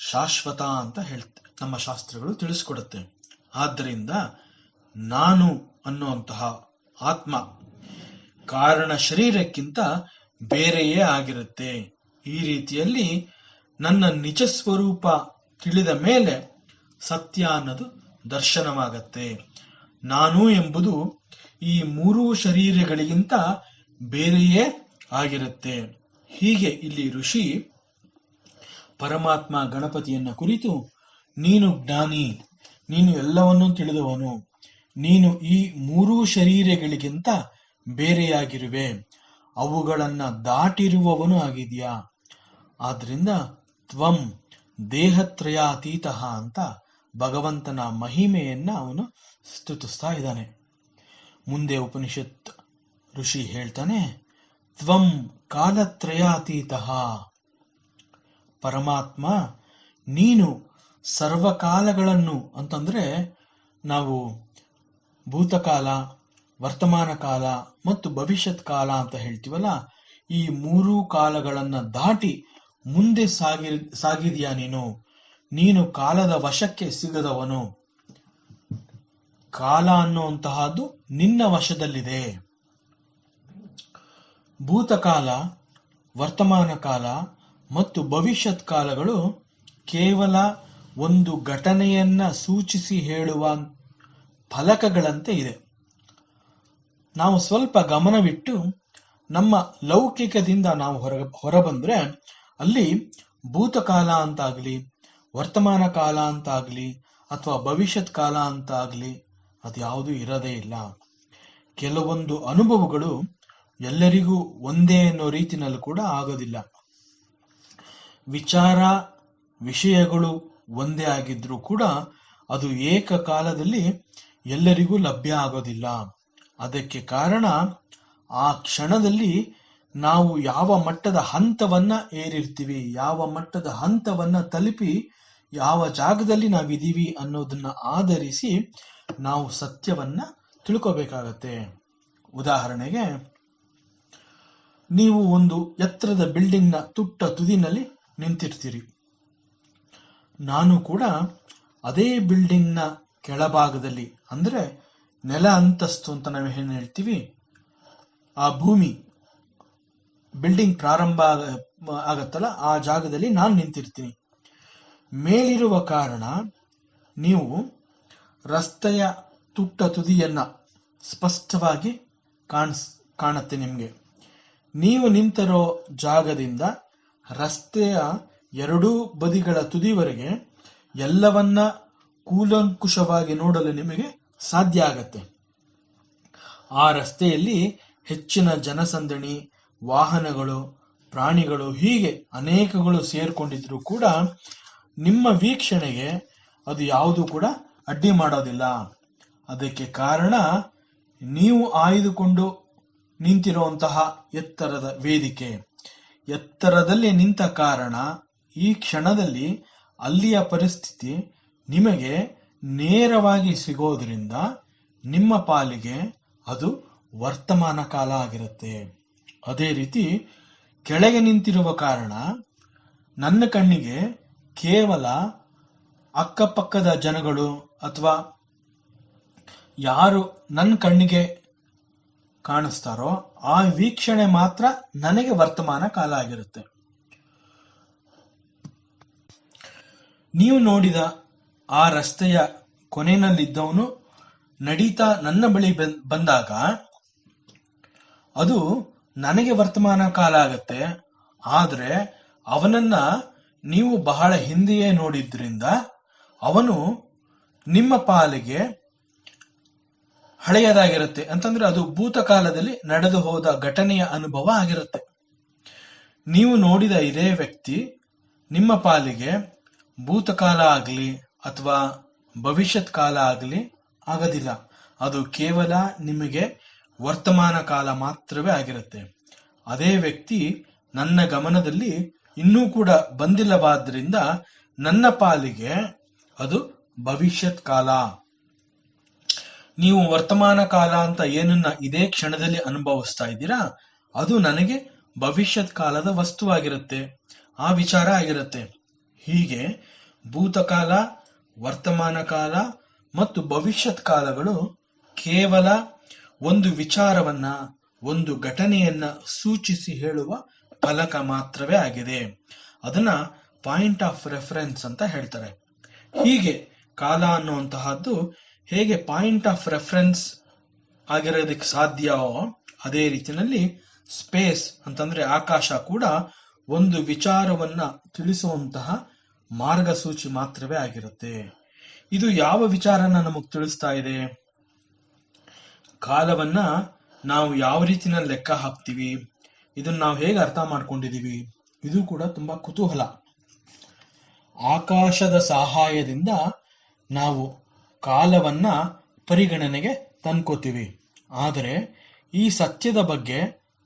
ಶಾಶ್ವತ ಅಂತ ನಮ್ಮ ಶಾಸ್ತ್ರಗಳು ತಿಳಿಸ್ಕೊಡುತ್ತೆ. ಆದ್ದರಿಂದ ನಾನು ಅನ್ನುವಂತಹ ಆತ್ಮ ಕಾರಣ ಶರೀರಕ್ಕಿಂತ ಬೇರೆಯೇ ಆಗಿರುತ್ತೆ. ಈ ರೀತಿಯಲ್ಲಿ ನನ್ನ ನಿಜ ಸ್ವರೂಪ ತಿಳಿದ ಮೇಲೆ ಸತ್ಯ ಅನ್ನೋದು ದರ್ಶನವಾಗತ್ತೆ. ನಾನು ಎಂಬುದು ಈ ಮೂರೂ ಶರೀರಗಳಿಗಿಂತ ಬೇರೆಯೇ ಆಗಿರುತ್ತೆ. ಹೀಗೆ ಇಲ್ಲಿ ಋಷಿ ಪರಮಾತ್ಮ ಗಣಪತಿಯನ್ನ ಕುರಿತು, ನೀನು ಜ್ಞಾನಿ, ನೀನು ಎಲ್ಲವನ್ನೂ ತಿಳಿದವನು, ನೀನು ಈ ಮೂರೂ ಶರೀರಗಳಿಗಿಂತ ಬೇರೆಯಾಗಿರುವೆ, ಅವುಗಳನ್ನ ದಾಟಿರುವವನು ಆಗಿದ್ಯಾ. ಆದ್ರಿಂದ ತ್ವಂ ದೇಹತ್ರಯಾತೀತ ಅಂತ ಭಗವಂತನ ಮಹಿಮೆಯನ್ನ ಅವನು ಸ್ತುತಿಸ್ತಾ ಇದ್ದಾನೆ. ಮುಂದೆ ಉಪನಿಷತ್ ಋಷಿ ಹೇಳ್ತಾನೆ, ತ್ವಂ ಕಾಲತ್ರಯಾತೀತ, ಪರಮಾತ್ಮ ನೀನು ಸರ್ವಕಾಲಗಳನ್ನು ಅಂತಂದ್ರೆ ನಾವು ಭೂತಕಾಲ, ವರ್ತಮಾನ ಕಾಲ ಮತ್ತು ಭವಿಷ್ಯತ್ ಕಾಲ ಅಂತ ಹೇಳ್ತೀವಲ್ಲ, ಈ ಮೂರೂ ಕಾಲಗಳನ್ನ ದಾಟಿ ಮುಂದೆ ಸಾಗಿದ್ಯಾ ನೀನು. ನೀನು ಕಾಲದ ವಶಕ್ಕೆ ಸಿಗದವನು. ಕಾಲ ಅನ್ನುವಂತಹದ್ದು ನಿನ್ನ ವಶದಲ್ಲಿದೆ. ಭೂತಕಾಲ, ವರ್ತಮಾನ ಕಾಲ ಮತ್ತು ಭವಿಷ್ಯತ್ ಕಾಲಗಳು ಕೇವಲ ಒಂದು ಘಟನೆಯನ್ನ ಸೂಚಿಸಿ ಹೇಳುವ ಫಲಕಗಳಂತೆ ಇದೆ. ನಾವು ಸ್ವಲ್ಪ ಗಮನವಿಟ್ಟು ನಮ್ಮ ಲೌಕಿಕದಿಂದ ನಾವು ಹೊರಬಂದ್ರೆ ಅಲ್ಲಿ ಭೂತಕಾಲ ಅಂತಾಗ್ಲಿ, ವರ್ತಮಾನ ಕಾಲ ಅಂತಾಗ್ಲಿ ಅಥವಾ ಭವಿಷ್ಯತ್ ಕಾಲ ಅಂತಾಗ್ಲಿ ಅದ್ಯಾವುದೂ ಇರೋದೇ ಇಲ್ಲ. ಕೆಲವೊಂದು ಅನುಭವಗಳು ಎಲ್ಲರಿಗೂ ಒಂದೇ ಅನ್ನೋ ರೀತಿನಲ್ಲಿ ಕೂಡ ಆಗೋದಿಲ್ಲ. ವಿಷಯಗಳು ಒಂದೇ ಆಗಿದ್ರೂ ಕೂಡ ಅದು ಏಕಕಾಲದಲ್ಲಿ ಎಲ್ಲರಿಗೂ ಲಭ್ಯ ಆಗೋದಿಲ್ಲ. ಅದಕ್ಕೆ ಕಾರಣ ಆ ಕ್ಷಣದಲ್ಲಿ ನಾವು ಯಾವ ಮಟ್ಟದ ಹಂತವನ್ನ ಏರಿರ್ತೀವಿ, ಯಾವ ಮಟ್ಟದ ಹಂತವನ್ನ ತಲುಪಿ ಯಾವ ಜಾಗದಲ್ಲಿ ನಾವಿದೀವಿ ಅನ್ನೋದನ್ನ ಆಧರಿಸಿ ನಾವು ಸತ್ಯವನ್ನ ತಿಳ್ಕೋಬೇಕಾಗತ್ತೆ. ಉದಾಹರಣೆಗೆ, ನೀವು ಒಂದು ಎತ್ತರದ ಬಿಲ್ಡಿಂಗ್ ನ ತುಟ್ಟ ತುದಿನಲ್ಲಿ ನಿಂತಿರ್ತೀರಿ. ನಾನು ಕೂಡ ಅದೇ ಬಿಲ್ಡಿಂಗ್ ನ ಕೆಳಭಾಗದಲ್ಲಿ, ಅಂದ್ರೆ ನೆಲ ಅಂತಸ್ತು ಅಂತ ನಾವು ಏನ್ ಹೇಳ್ತೀವಿ, ಆ ಭೂಮಿ ಬಿಲ್ಡಿಂಗ್ ಪ್ರಾರಂಭ ಆಗತ್ತಲ್ಲ, ಆ ಜಾಗದಲ್ಲಿ ನಾನು ನಿಂತಿರ್ತೀನಿ. ಮೇಲಿರುವ ಕಾರಣ ನೀವು ರಸ್ತೆಯ ತುಟ್ಟ ತುದಿಯನ್ನ ಸ್ಪಷ್ಟವಾಗಿ ಕಾಣುತ್ತೆ ನಿಮ್ಗೆ. ನೀವು ನಿಂತಿರೋ ಜಾಗದಿಂದ ರಸ್ತೆಯ ಎರಡೂ ಬದಿಗಳ ತುದಿವರೆಗೆ ಎಲ್ಲವನ್ನ ಕೂಲಂಕುಷವಾಗಿ ನೋಡಲು ನಿಮಗೆ ಸಾಧ್ಯ ಆಗತ್ತೆ. ಆ ರಸ್ತೆಯಲ್ಲಿ ಹೆಚ್ಚಿನ ಜನಸಂದಣಿ, ವಾಹನಗಳು, ಪ್ರಾಣಿಗಳು, ಹೀಗೆ ಅನೇಕಗಳು ಸೇರ್ಕೊಂಡಿದ್ರು ಕೂಡ ನಿಮ್ಮ ವೀಕ್ಷಣೆಗೆ ಅದು ಯಾವುದು ಕೂಡ ಅಡ್ಡಿ ಮಾಡೋದಿಲ್ಲ. ಅದಕ್ಕೆ ಕಾರಣ ನೀವು ಆಯ್ದುಕೊಂಡು ನಿಂತಿರುವಂತಹ ಎತ್ತರದ ವೇದಿಕೆ. ಎತ್ತರದಲ್ಲಿ ನಿಂತ ಕಾರಣ ಈ ಕ್ಷಣದಲ್ಲಿ ಅಲ್ಲಿಯ ಪರಿಸ್ಥಿತಿ ನಿಮಗೆ ನೇರವಾಗಿ ಸಿಗೋದ್ರಿಂದ ನಿಮ್ಮ ಪಾಲಿಗೆ ಅದು ವರ್ತಮಾನ ಕಾಲ ಆಗಿರುತ್ತೆ. ಅದೇ ರೀತಿ ಕೆಳಗೆ ನಿಂತಿರುವ ಕಾರಣ ನನ್ನ ಕಣ್ಣಿಗೆ ಕೇವಲ ಅಕ್ಕಪಕ್ಕದ ಜನಗಳು ಅಥವಾ ಯಾರು ನನ್ನ ಕಣ್ಣಿಗೆ ಕಾಣಿಸ್ತಾರೋ ಆ ವೀಕ್ಷಣೆ ಮಾತ್ರ ನನಗೆ ವರ್ತಮಾನ ಕಾಲ ಆಗಿರುತ್ತೆ. ನೀವು ನೋಡಿದ ಆ ರಸ್ತೆಯ ಕೊನೆಯಲ್ಲಿದ್ದವನು ನಡೀತಾ ನನ್ನ ಬಳಿ ಬಂದಾಗ ಅದು ನನಗೆ ವರ್ತಮಾನ ಕಾಲ ಆಗತ್ತೆ. ಆದ್ರೆ ಅವನನ್ನ ನೀವು ಬಹಳ ಹಿಂದೆಯೇ ನೋಡಿದ್ರಿಂದ ಅವನು ನಿಮ್ಮ ಪಾಲಿಗೆ ಹಳೆಯದಾಗಿರುತ್ತೆ. ಅಂತಂದ್ರೆ ಅದು ಭೂತಕಾಲದಲ್ಲಿ ನಡೆದು ಹೋದ ಘಟನೆಯ ಅನುಭವ ಆಗಿರುತ್ತೆ. ನೀವು ನೋಡಿದ ಇದೇ ವ್ಯಕ್ತಿ ನಿಮ್ಮ ಪಾಲಿಗೆ ಭೂತಕಾಲ ಆಗಲಿ ಅಥವಾ ಭವಿಷ್ಯತ್ ಕಾಲ ಆಗಲಿ ಆಗೋದಿಲ್ಲ. ಅದು ಕೇವಲ ನಿಮಗೆ ವರ್ತಮಾನ ಕಾಲ ಮಾತ್ರವೇ ಆಗಿರುತ್ತೆ. ಅದೇ ವ್ಯಕ್ತಿ ನನ್ನ ಗಮನದಲ್ಲಿ ಇನ್ನೂ ಕೂಡ ಬಂದಿಲ್ಲವಾದ್ರಿಂದ ನನ್ನ ಪಾಲಿಗೆ ಅದು ಭವಿಷ್ಯತ್ ಕಾಲ. ನೀವು ವರ್ತಮಾನ ಕಾಲ ಅಂತ ಏನನ್ನ ಇದೇ ಕ್ಷಣದಲ್ಲಿ ಅನುಭವಿಸ್ತಾ ಇದ್ದೀರಾ, ಅದು ನನಗೆ ಭವಿಷ್ಯತ್ ಕಾಲದ ವಸ್ತುವಾಗಿರುತ್ತೆ, ಆ ವಿಚಾರ ಆಗಿರುತ್ತೆ. ಹೀಗೆ ಭೂತಕಾಲ, ವರ್ತಮಾನ ಕಾಲ ಮತ್ತು ಭವಿಷ್ಯತ್ ಕಾಲಗಳು ಕೇವಲ ಒಂದು ವಿಚಾರವನ್ನ, ಒಂದು ಘಟನೆಯನ್ನ ಸೂಚಿಸಿ ಹೇಳುವ ಫಲಕ ಮಾತ್ರವೇ ಆಗಿದೆ. ಅದನ್ನ ಪಾಯಿಂಟ್ ಆಫ್ ರೆಫರೆನ್ಸ್ ಅಂತ ಹೇಳ್ತಾರೆ. ಹೀಗೆ ಕಾಲ ಅನ್ನುವಂತಹದ್ದು ಹೇಗೆ ಪಾಯಿಂಟ್ ಆಫ್ ರೆಫರೆನ್ಸ್ ಆಗಿರೋದಕ್ಕೆ ಸಾಧ್ಯವೋ ಅದೇ ರೀತಿಯಲ್ಲಿ ಸ್ಪೇಸ್ ಅಂತಂದ್ರೆ ಆಕಾಶ ಕೂಡ ಒಂದು ವಿಚಾರವನ್ನ ತಿಳಿಸುವಂತಹ ಮಾರ್ಗಸೂಚಿ ಮಾತ್ರವೇ ಆಗಿರುತ್ತೆ. ಇದು ಯಾವ ವಿಚಾರನ ನಮಗ್ ತಿಳಿಸ್ತಾ ಇದೆ? ಕಾಲವನ್ನ ನಾವು ಯಾವ ರೀತಿಯಲ್ಲಿ ಲೆಕ್ಕ ಹಾಕ್ತಿವಿ, ಇದನ್ನ ನಾವು ಹೇಗೆ ಅರ್ಥ ಮಾಡ್ಕೊಂಡಿದೀವಿ, ಇದು ಕೂಡ ತುಂಬಾ ಕುತೂಹಲ. ಆಕಾಶದ ಸಹಾಯದಿಂದ ನಾವು ಕಾಲವನ್ನ ಪರಿಗಣನೆಗೆ ತಂದ್ಕೋತೀವಿ. ಆದರೆ ಈ ಸತ್ಯದ ಬಗ್ಗೆ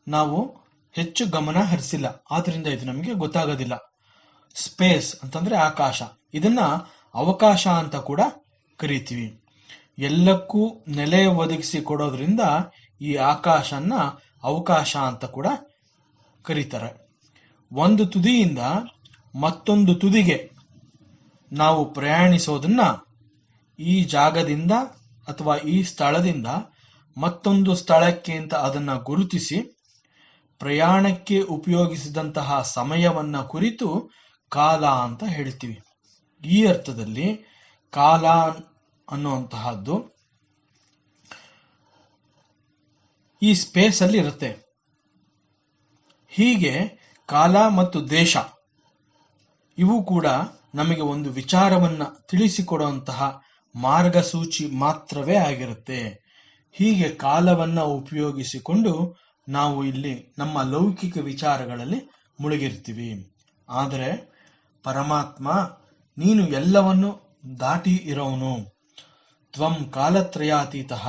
ನಾವು ಹೆಚ್ಚು ಗಮನ ಹರಿಸಿಲ್ಲ, ಆದ್ರಿಂದ ಇದು ನಮಗೆ ಗೊತ್ತಾಗೋದಿಲ್ಲ. ಸ್ಪೇಸ್ ಅಂತಂದ್ರೆ ಆಕಾಶ, ಇದನ್ನ ಅವಕಾಶ ಅಂತ ಕೂಡ ಕರಿತೀವಿ. ಎಲ್ಲಕ್ಕೂ ನೆಲೆ ಒದಗಿಸಿ ಕೊಡೋದ್ರಿಂದ ಈ ಆಕಾಶನ ಅವಕಾಶ ಅಂತ ಕೂಡ ಕರೀತಾರೆ. ಒಂದು ತುದಿಯಿಂದ ಮತ್ತೊಂದು ತುದಿಗೆ ನಾವು ಪ್ರಯಾಣಿಸೋದನ್ನ, ಈ ಜಾಗದಿಂದ ಅಥವಾ ಈ ಸ್ಥಳದಿಂದ ಮತ್ತೊಂದು ಸ್ಥಳಕ್ಕೆ ಅಂತ ಅದನ್ನ ಗುರುತಿಸಿ ಪ್ರಯಾಣಕ್ಕೆ ಉಪಯೋಗಿಸಿದಂತಹ ಸಮಯವನ್ನ ಕುರಿತು ಕಾಲ ಅಂತ ಹೇಳ್ತೀವಿ. ಈ ಅರ್ಥದಲ್ಲಿ ಕಾಲ ಅನ್ನುವಂತಹದ್ದು ಈ ಸ್ಪೇಸ್ ಅಲ್ಲಿ ಇರುತ್ತೆ. ಹೀಗೆ ಕಾಲ ಮತ್ತು ದೇಶ ಇವು ಕೂಡ ನಮಗೆ ಒಂದು ವಿಚಾರವನ್ನ ತಿಳಿಸಿಕೊಡುವಂತಹ ಮಾರ್ಗಸೂಚಿ ಮಾತ್ರವೇ ಆಗಿರುತ್ತೆ. ಹೀಗೆ ಕಾಲವನ್ನ ಉಪಯೋಗಿಸಿಕೊಂಡು ನಾವು ಇಲ್ಲಿ ನಮ್ಮ ಲೌಕಿಕ ವಿಚಾರಗಳಲ್ಲಿ ಮುಳುಗಿರ್ತೀವಿ. ಆದರೆ ಪರಮಾತ್ಮ ನೀನು ಎಲ್ಲವನ್ನು ದಾಟಿ ಇರೋನು, ತ್ವಂ ಕಾಲತ್ರಯಾತೀತಃ,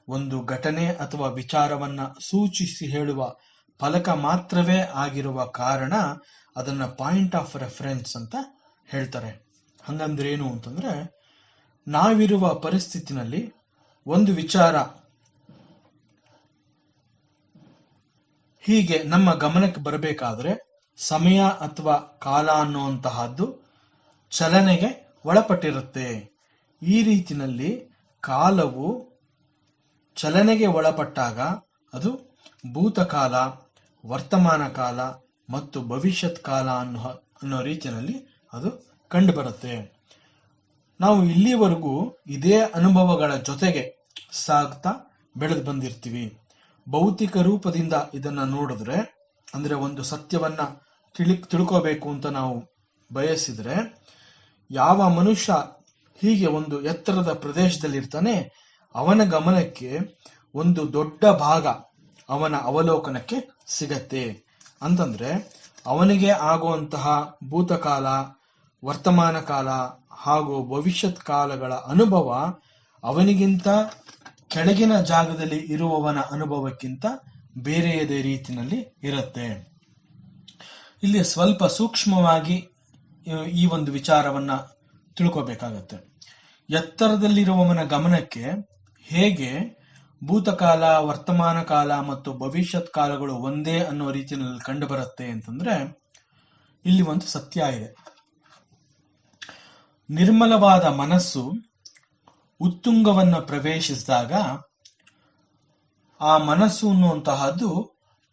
ಒಂದು ಘಟನೆ ಅಥವಾ ವಿಚಾರವನ್ನ ಸೂಚಿಸಿ ಹೇಳುವ ಫಲಕ ಮಾತ್ರವೇ ಆಗಿರುವ ಕಾರಣ ಅದನ್ನ ಪಾಯಿಂಟ್ ಆಫ್ ರೆಫರೆನ್ಸ್ ಅಂತ ಹೇಳ್ತಾರೆ. ಹಂಗಂದ್ರೆ ಏನು ಅಂತಂದ್ರೆ, ನಾವಿರುವ ಪರಿಸ್ಥಿತಿನಲ್ಲಿ ಒಂದು ವಿಚಾರ ಹೀಗೆ ನಮ್ಮ ಗಮನಕ್ಕೆ ಬರಬೇಕಾದ್ರೆ ಸಮಯ ಅಥವಾ ಕಾಲ ಅನ್ನುವಂತಹದ್ದು ಚಲನೆಗೆ ಒಳಪಟ್ಟಿರುತ್ತೆ. ಈ ರೀತಿನಲ್ಲಿ ಕಾಲವು ಚಲನೆಗೆ ಒಳಪಟ್ಟಾಗ ಅದು ಭೂತಕಾಲ, ವರ್ತಮಾನ ಕಾಲ ಮತ್ತು ಭವಿಷ್ಯತ್ ಕಾಲ ಅನ್ನೋ ರೀತಿಯಲ್ಲಿ ಅದು ಕಂಡುಬರುತ್ತೆ. ನಾವು ಇಲ್ಲಿವರೆಗೂ ಇದೇ ಅನುಭವಗಳ ಜೊತೆಗೆ ಸಾಗ್ತಾ ಬೆಳೆದು ಬಂದಿರ್ತೀವಿ. ಭೌತಿಕ ರೂಪದಿಂದ ಇದನ್ನ ನೋಡಿದ್ರೆ, ಅಂದ್ರೆ ಒಂದು ಸತ್ಯವನ್ನ ತಿಳ್ಕೋಬೇಕು ಅಂತ ನಾವು ಬಯಸಿದ್ರೆ, ಯಾವ ಮನುಷ್ಯ ಹೀಗೆ ಒಂದು ಎತ್ತರದ ಪ್ರದೇಶದಲ್ಲಿ ಇರ್ತಾನೆ, ಅವನ ಗಮನಕ್ಕೆ ಒಂದು ದೊಡ್ಡ ಭಾಗ ಅವನ ಅವಲೋಕನಕ್ಕೆ ಸಿಗತ್ತೆ. ಅಂತಂದ್ರೆ ಅವನಿಗೆ ಆಗುವಂತಹ ಭೂತಕಾಲ, ವರ್ತಮಾನ ಕಾಲ ಹಾಗೂ ಭವಿಷ್ಯತ್ ಕಾಲಗಳ ಅನುಭವ ಅವನಿಗಿಂತ ಕೆಳಗಿನ ಜಾಗದಲ್ಲಿ ಇರುವವನ ಅನುಭವಕ್ಕಿಂತ ಬೇರೆಯದೇ ರೀತಿಯಲ್ಲಿ ಇರುತ್ತೆ. ಇಲ್ಲಿ ಸ್ವಲ್ಪ ಸೂಕ್ಷ್ಮವಾಗಿ ಈ ಒಂದು ವಿಚಾರವನ್ನ ತಿಳ್ಕೋಬೇಕಾಗತ್ತೆ. ಎತ್ತರದಲ್ಲಿರುವವನ ಗಮನಕ್ಕೆ ಹೇಗೆ ಭೂತಕಾಲ, ವರ್ತಮಾನ ಕಾಲ ಮತ್ತು ಭವಿಷ್ಯತ್ ಕಾಲಗಳು ಒಂದೇ ಅನ್ನೋ ರೀತಿಯಲ್ಲಿ ಕಂಡು ಬರುತ್ತೆ ಅಂತಂದ್ರೆ, ಇಲ್ಲಿ ಒಂದು ಸತ್ಯ ಇದೆ. ನಿರ್ಮಲವಾದ ಮನಸ್ಸು ಉತ್ತುಂಗವನ್ನ ಪ್ರವೇಶಿಸಿದಾಗ ಆ ಮನಸ್ಸು ಅನ್ನುವಂತಹದ್ದು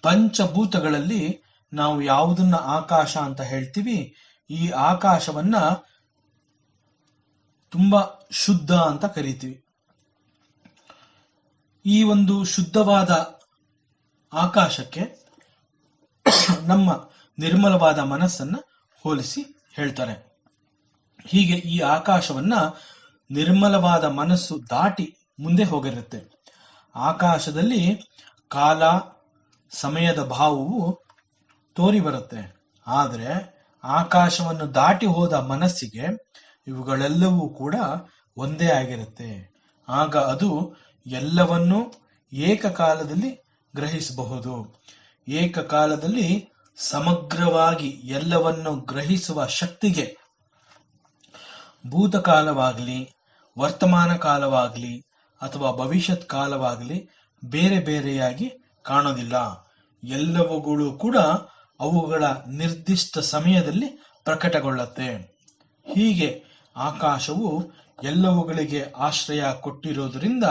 ಪಂಚಭೂತಗಳಲ್ಲಿ ನಾವು ಯಾವುದನ್ನ ಆಕಾಶ ಅಂತ ಹೇಳ್ತೀವಿ, ಈ ಆಕಾಶವನ್ನ ತುಂಬಾ ಶುದ್ಧ ಅಂತ ಕರಿತೀವಿ. ಈ ಒಂದು ಶುದ್ಧವಾದ ಆಕಾಶಕ್ಕೆ ನಮ್ಮ ನಿರ್ಮಲವಾದ ಮನಸ್ಸನ್ನ ಹೋಲಿಸಿ ಹೇಳ್ತಾರೆ. ಹೀಗೆ ಈ ಆಕಾಶವನ್ನ ನಿರ್ಮಲವಾದ ಮನಸ್ಸು ದಾಟಿ ಮುಂದೆ ಹೋಗಿರುತ್ತೆ. ಆಕಾಶದಲ್ಲಿ ಕಾಲ, ಸಮಯದ ಭಾವವು ತೋರಿ ಬರುತ್ತೆ. ಆದರೆ ಆಕಾಶವನ್ನು ದಾಟಿ ಹೋದ ಮನಸ್ಸಿಗೆ ಇವುಗಳೆಲ್ಲವೂ ಕೂಡ ಒಂದೇ ಆಗಿರುತ್ತೆ. ಆಗ ಅದು ಎಲ್ಲವನ್ನೂ ಏಕಕಾಲದಲ್ಲಿ ಗ್ರಹಿಸಬಹುದು. ಏಕಕಾಲದಲ್ಲಿ ಸಮಗ್ರವಾಗಿ ಎಲ್ಲವನ್ನು ಗ್ರಹಿಸುವ ಶಕ್ತಿಗೆ ಭೂತಕಾಲವಾಗಲಿ, ವರ್ತಮಾನ ಕಾಲವಾಗಲಿ ಅಥವಾ ಭವಿಷ್ಯತ್ ಕಾಲವಾಗಲಿ ಬೇರೆ ಬೇರೆಯಾಗಿ ಕಾಣೋದಿಲ್ಲ. ಎಲ್ಲವುಗಳು ಕೂಡ ಅವುಗಳ ನಿರ್ದಿಷ್ಟ ಸಮಯದಲ್ಲಿ ಪ್ರಕಟಗೊಳ್ಳುತ್ತೆ. ಹೀಗೆ ಆಕಾಶವು ಎಲ್ಲವುಗಳಿಗೆ ಆಶ್ರಯ ಕೊಟ್ಟಿರೋದ್ರಿಂದ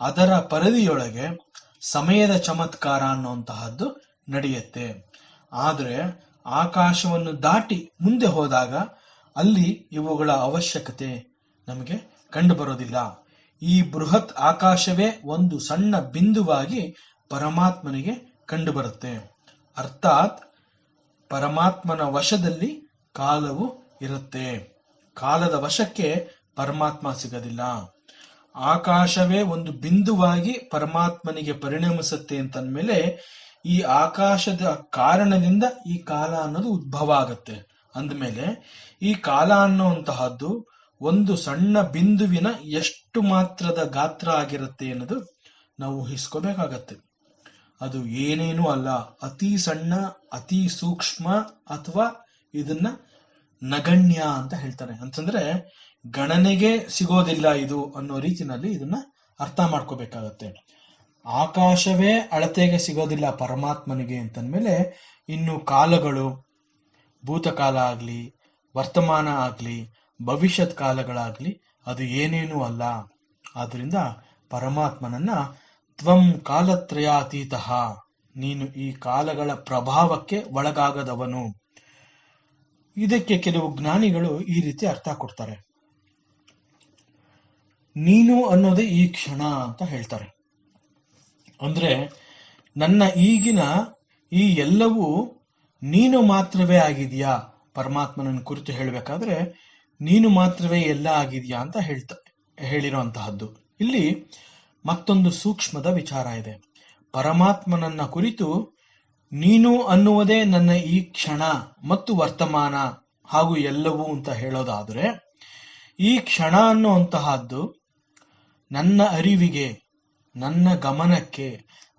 ಅದರ ಪರಿಧಿಯೊಳಗೆ ಸಮಯದ ಚಮತ್ಕಾರ ಅನ್ನುವಂತಹದ್ದು ನಡೆಯುತ್ತೆ. ಆದರೆ ಆಕಾಶವನ್ನು ದಾಟಿ ಮುಂದೆ ಹೋದಾಗ ಅಲ್ಲಿ ಇವುಗಳ ಅವಶ್ಯಕತೆ ನಮಗೆ ಕಂಡು ಬರೋದಿಲ್ಲ. ಈ ಬೃಹತ್ ಆಕಾಶವೇ ಒಂದು ಸಣ್ಣ ಬಿಂದುವಾಗಿ ಪರಮಾತ್ಮನಿಗೆ ಕಂಡು ಬರುತ್ತೆ. ಅರ್ಥಾತ್ ಪರಮಾತ್ಮನ ವಶದಲ್ಲಿ ಕಾಲವು ಇರುತ್ತೆ. ಕಾಲದ ವಶಕ್ಕೆ ಪರಮಾತ್ಮ ಸಿಗದಿಲ್ಲ. ಆಕಾಶವೇ ಒಂದು ಬಿಂದುವಾಗಿ ಪರಮಾತ್ಮನಿಗೆ ಪರಿಣಮಿಸುತ್ತೆ ಅಂತಂದ್ಮೇಲೆ ಈ ಆಕಾಶದ ಕಾರಣದಿಂದ ಈ ಕಾಲ ಅನ್ನೋದು ಉದ್ಭವ ಆಗುತ್ತೆ. ಅಂದಮೇಲೆ ಈ ಕಾಲ ಅನ್ನುವಂತಹದ್ದು ಒಂದು ಸಣ್ಣ ಬಿಂದುವಿನ ಎಷ್ಟು ಮಾತ್ರದ ಗಾತ್ರ ಆಗಿರುತ್ತೆ ಅನ್ನೋದು ನಾವು ಊಹಿಸ್ಕೋಬೇಕಾಗತ್ತೆ. ಅದು ಏನೇನೂ ಅಲ್ಲ, ಅತಿ ಸಣ್ಣ, ಅತಿ ಸೂಕ್ಷ್ಮ, ಅಥವಾ ಇದನ್ನ ನಗಣ್ಯ ಅಂತ ಹೇಳ್ತಾರೆ. ಅಂತಂದ್ರೆ ಗಣನೆಗೆ ಸಿಗೋದಿಲ್ಲ ಇದು ಅನ್ನೋ ರೀತಿನಲ್ಲಿ ಇದನ್ನ ಅರ್ಥ ಮಾಡ್ಕೋಬೇಕಾಗತ್ತೆ. ಆಕಾಶವೇ ಅಳತೆಗೆ ಸಿಗೋದಿಲ್ಲ ಪರಮಾತ್ಮನಿಗೆ ಅಂತಂದ್ಮೇಲೆ ಇನ್ನು ಕಾಲಗಳು, ಭೂತಕಾಲ ಆಗ್ಲಿ, ವರ್ತಮಾನ ಆಗ್ಲಿ, ಭವಿಷ್ಯತ್ ಕಾಲಗಳಾಗ್ಲಿ ಅದು ಏನೇನೂ ಅಲ್ಲ. ಆದ್ರಿಂದ ಪರಮಾತ್ಮನನ್ನ ತ್ವಂ ಕಾಲತ್ರಯಾತೀತಃ, ನೀನು ಈ ಕಾಲಗಳ ಪ್ರಭಾವಕ್ಕೆ ಒಳಗಾಗದವನು. ಇದಕ್ಕೆ ಕೆಲವು ಜ್ಞಾನಿಗಳು ಈ ರೀತಿ ಅರ್ಥ ಕೊಡ್ತಾರೆ. ನೀನು ಅನ್ನೋದೇ ಈ ಕ್ಷಣ ಅಂತ ಹೇಳ್ತಾರೆ. ಅಂದ್ರೆ ನನ್ನ ಈಗಿನ ಈ ಎಲ್ಲವೂ ನೀನು ಮಾತ್ರವೇ ಆಗಿದೆಯಾ, ಪರಮಾತ್ಮನನ್ನು ಕುರಿತು ಹೇಳಬೇಕಾದ್ರೆ ನೀನು ಮಾತ್ರವೇ ಎಲ್ಲ ಆಗಿದೆಯಾ ಅಂತ ಹೇಳಿರುವಂತಹದ್ದು. ಇಲ್ಲಿ ಮತ್ತೊಂದು ಸೂಕ್ಷ್ಮದ ವಿಚಾರ ಇದೆ. ಪರಮಾತ್ಮನನ್ನ ಕುರಿತು ನೀನು ಅನ್ನುವುದೇ ನನ್ನ ಈ ಕ್ಷಣ ಮತ್ತು ವರ್ತಮಾನ ಹಾಗೂ ಎಲ್ಲವೂ ಅಂತ ಹೇಳೋದಾದ್ರೆ, ಈ ಕ್ಷಣ ಅನ್ನುವಂತಹದ್ದು ನನ್ನ ಅರಿವಿಗೆ, ನನ್ನ ಗಮನಕ್ಕೆ,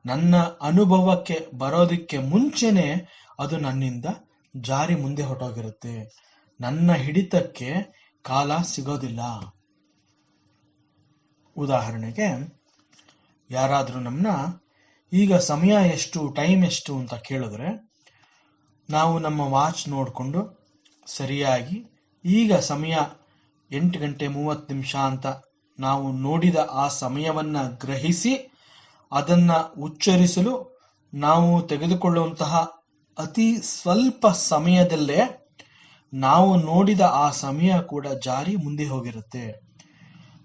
ನನ್ನ ಅನುಭವಕ್ಕೆ ಬರೋದಕ್ಕೆ ಮುಂಚೆನೆ ಅದು ನನ್ನಿಂದ ಜಾರಿ ಮುಂದೆ ಹೊರಟೋಗಿರುತ್ತೆ. ನನ್ನ ಹಿಡಿತಕ್ಕೆ ಕಾಲ ಸಿಗೋದಿಲ್ಲ. ಉದಾಹರಣೆಗೆ ಯಾರಾದ್ರೂ ನಮ್ಮನ್ನ ಈಗ ಸಮಯ ಎಷ್ಟು, ಟೈಮ್ ಎಷ್ಟು ಅಂತ ಕೇಳಿದ್ರೆ ನಾವು ನಮ್ಮ ವಾಚ್ ನೋಡಿಕೊಂಡು ಸರಿಯಾಗಿ ಈಗ ಸಮಯ 8:30 ಅಂತ ನಾವು ನೋಡಿದ ಆ ಸಮಯವನ್ನ ಗ್ರಹಿಸಿ ಅದನ್ನ ಉಚ್ಚರಿಸಲು ನಾವು ತೆಗೆದುಕೊಳ್ಳುವಂತಹ ಅತಿ ಸ್ವಲ್ಪ ಸಮಯದಲ್ಲೇ ನಾವು ನೋಡಿದ ಆ ಸಮಯ ಕೂಡ ಜಾರಿ ಮುಂದೆ ಹೋಗಿರುತ್ತೆ.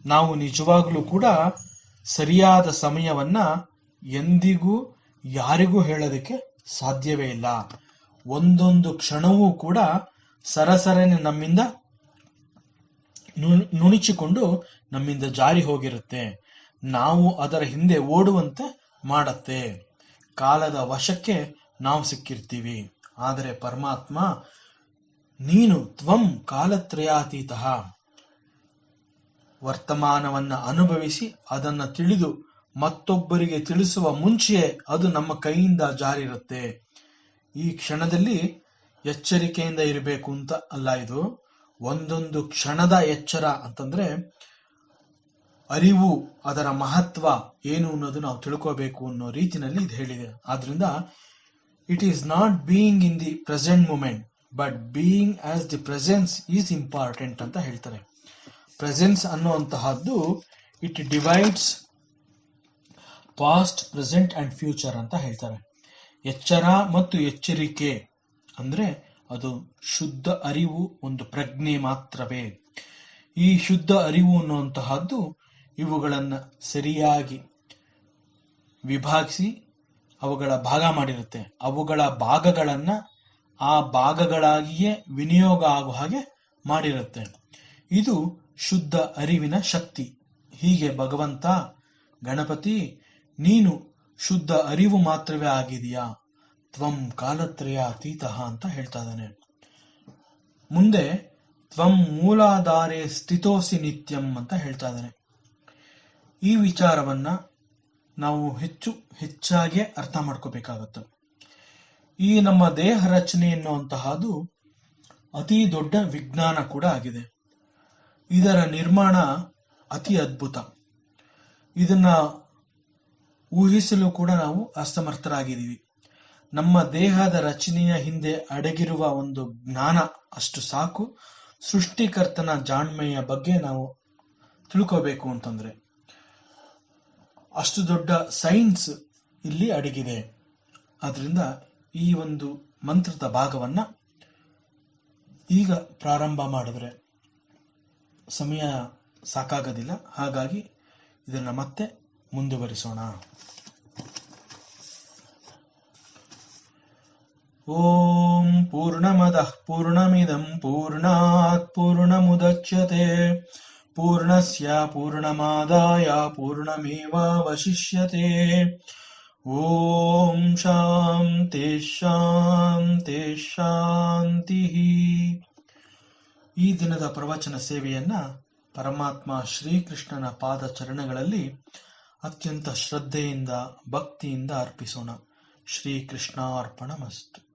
ನಾವು ನಿಜವಾಗ್ಲೂ ಕೂಡ ಸರಿಯಾದ ಸಮಯವನ್ನ ಎಂದಿಗೂ ಯಾರಿಗೂ ಹೇಳೋದಕ್ಕೆ ಸಾಧ್ಯವೇ ಇಲ್ಲ. ಒಂದೊಂದು ಕ್ಷಣವೂ ಕೂಡ ಸರಸರನೆ ನಮ್ಮಿಂದ ನುಣಿಚಿಕೊಂಡು ನಮ್ಮಿಂದ ಜಾರಿ ಹೋಗಿರುತ್ತೆ. ನಾವು ಅದರ ಹಿಂದೆ ಓಡುವಂತೆ ಮಾಡತ್ತೆ. ಕಾಲದ ವಶಕ್ಕೆ ನಾವು ಸಿಕ್ಕಿರ್ತೀವಿ. ಆದರೆ ಪರಮಾತ್ಮ, ನೀನು ತ್ವಂ ಕಾಲತ್ರಯಾತೀತ, ವರ್ತಮಾನವನ್ನ ಅನುಭವಿಸಿ ಅದನ್ನ ತಿಳಿದು ಮತ್ತೊಬ್ಬರಿಗೆ ತಿಳಿಸುವ ಮುಂಚೆಯೇ ಅದು ನಮ್ಮ ಕೈಯಿಂದ ಜಾರಿರುತ್ತೆ. ಈ ಕ್ಷಣದಲ್ಲಿ ಎಚ್ಚರಿಕೆಯಿಂದ ಇರಬೇಕು ಅಂತ ಅಲ್ಲ, ಇದು ಒಂದೊಂದು ಕ್ಷಣದ ಎಚ್ಚರ ಅಂತಂದ್ರೆ ಅರಿವು, ಅದರ ಮಹತ್ವ ಏನು ಅನ್ನೋದು ನಾವು ತಿಳ್ಕೋಬೇಕು ಅನ್ನೋ ರೀತಿನಲ್ಲಿ ಇದು ಹೇಳಿದೆ. ಆದ್ರಿಂದ it is not being in the present moment but being as the presence is important ಅಂತ ಹೇಳ್ತಾರೆ. ಪ್ರೆಸೆನ್ಸ್ ಅನ್ನುವಂತಹದ್ದು it divides past, present and future ಅಂತ ಹೇಳ್ತಾರೆ. ಎಚ್ಚರ ಮತ್ತು ಎಚ್ಚರಿಕೆ ಅಂದ್ರೆ ಅದು ಶುದ್ಧ ಅರಿವು, ಒಂದು ಪ್ರಜ್ಞೆ ಮಾತ್ರವೇ. ಈ ಶುದ್ಧ ಅರಿವು ಅನ್ನುವಂತಹದ್ದು ಇವುಗಳನ್ನ ಸರಿಯಾಗಿ ವಿಭಾಗಿಸಿ ಅವುಗಳ ಭಾಗ ಮಾಡಿರುತ್ತೆ. ಅವುಗಳ ಭಾಗಗಳನ್ನ ಆ ಭಾಗಗಳಾಗಿಯೇ ವಿನಿಯೋಗ ಆಗುವ ಹಾಗೆ ಮಾಡಿರುತ್ತೆ. ಇದು ಶುದ್ಧ ಅರಿವಿನ ಶಕ್ತಿ. ಹೀಗೆ ಭಗವಂತ ಗಣಪತಿ, ನೀನು ಶುದ್ಧ ಅರಿವು ಮಾತ್ರವೇ ಆಗಿದೆಯಾ, ತ್ವಂ ಕಾಲತ್ರಯ ಅತೀತ ಅಂತ ಹೇಳ್ತಾ ಇದ್ದಾನೆ. ಮುಂದೆ ತ್ವಂ ಮೂಲಾಧಾರೆ ಸ್ಥಿತೋಸಿ ನಿತ್ಯಂ ಅಂತ ಹೇಳ್ತಾ ಇದ್ದಾನೆ. ಈ ವಿಚಾರವನ್ನ ನಾವು ಹೆಚ್ಚಾಗಿ ಅರ್ಥ ಮಾಡ್ಕೋಬೇಕಾಗತ್ತೆ. ಈ ನಮ್ಮ ದೇಹ ರಚನೆ ಎನ್ನುವಂತಹದ್ದು ಅತಿ ದೊಡ್ಡ ವಿಜ್ಞಾನ ಕೂಡ ಆಗಿದೆ. ಇದರ ನಿರ್ಮಾಣ ಅತಿ ಅದ್ಭುತ. ಇದನ್ನ ಊಹಿಸಲು ಕೂಡ ನಾವು ಅಸಮರ್ಥರಾಗಿದ್ದೀವಿ. ನಮ್ಮ ದೇಹದ ರಚನೆಯ ಹಿಂದೆ ಅಡಗಿರುವ ಒಂದು ಜ್ಞಾನ ಅಷ್ಟು ಸಾಕು ಸೃಷ್ಟಿಕರ್ತನ ಜಾಣ್ಮೆಯ ಬಗ್ಗೆ ನಾವು ತಿಳ್ಕೋಬೇಕು ಅಂತಂದ್ರೆ. ಅಷ್ಟು ದೊಡ್ಡ ಸೈನ್ಸ್ ಇಲ್ಲಿ ಅಡಗಿದೆ. ಆದ್ರಿಂದ ಈ ಒಂದು ಮಂತ್ರದ ಭಾಗವನ್ನ ಈಗ ಪ್ರಾರಂಭ ಮಾಡಿದ್ರೆ ಸಮಯ ಸಾಕಾಗೋದಿಲ್ಲ. ಹಾಗಾಗಿ ಇದನ್ನ ಮತ್ತೆ ಮುಂದುವರಿಸೋಣ. ಓಂ ಪೂರ್ಣಮದಃ ಪೂರ್ಣಮಿದಂ ಪೂರ್ಣಾತ್ ಪೂರ್ಣಮುದಚ್ಯತೆ ಪೂರ್ಣಸ್ಯ ಪೂರ್ಣಮಾದಾಯ ಪೂರ್ಣಮೇವಾವಶಿಷ್ಯತೆ. ಓಂ ಶಾಂತಿ ಶಾಂತಿ ಶಾಂತಿ. ಈ ದಿನದ ಪ್ರವಚನ ಸೇವೆಯನ್ನ ಪರಮಾತ್ಮ ಶ್ರೀಕೃಷ್ಣನ ಪಾದ ಚರಣಗಳಲ್ಲಿ ಅತ್ಯಂತ ಶ್ರದ್ಧೆಯಿಂದ ಭಕ್ತಿಯಿಂದ ಅರ್ಪಿಸೋಣ. ಶ್ರೀಕೃಷ್ಣಾರ್ಪಣಮಸ್ತು.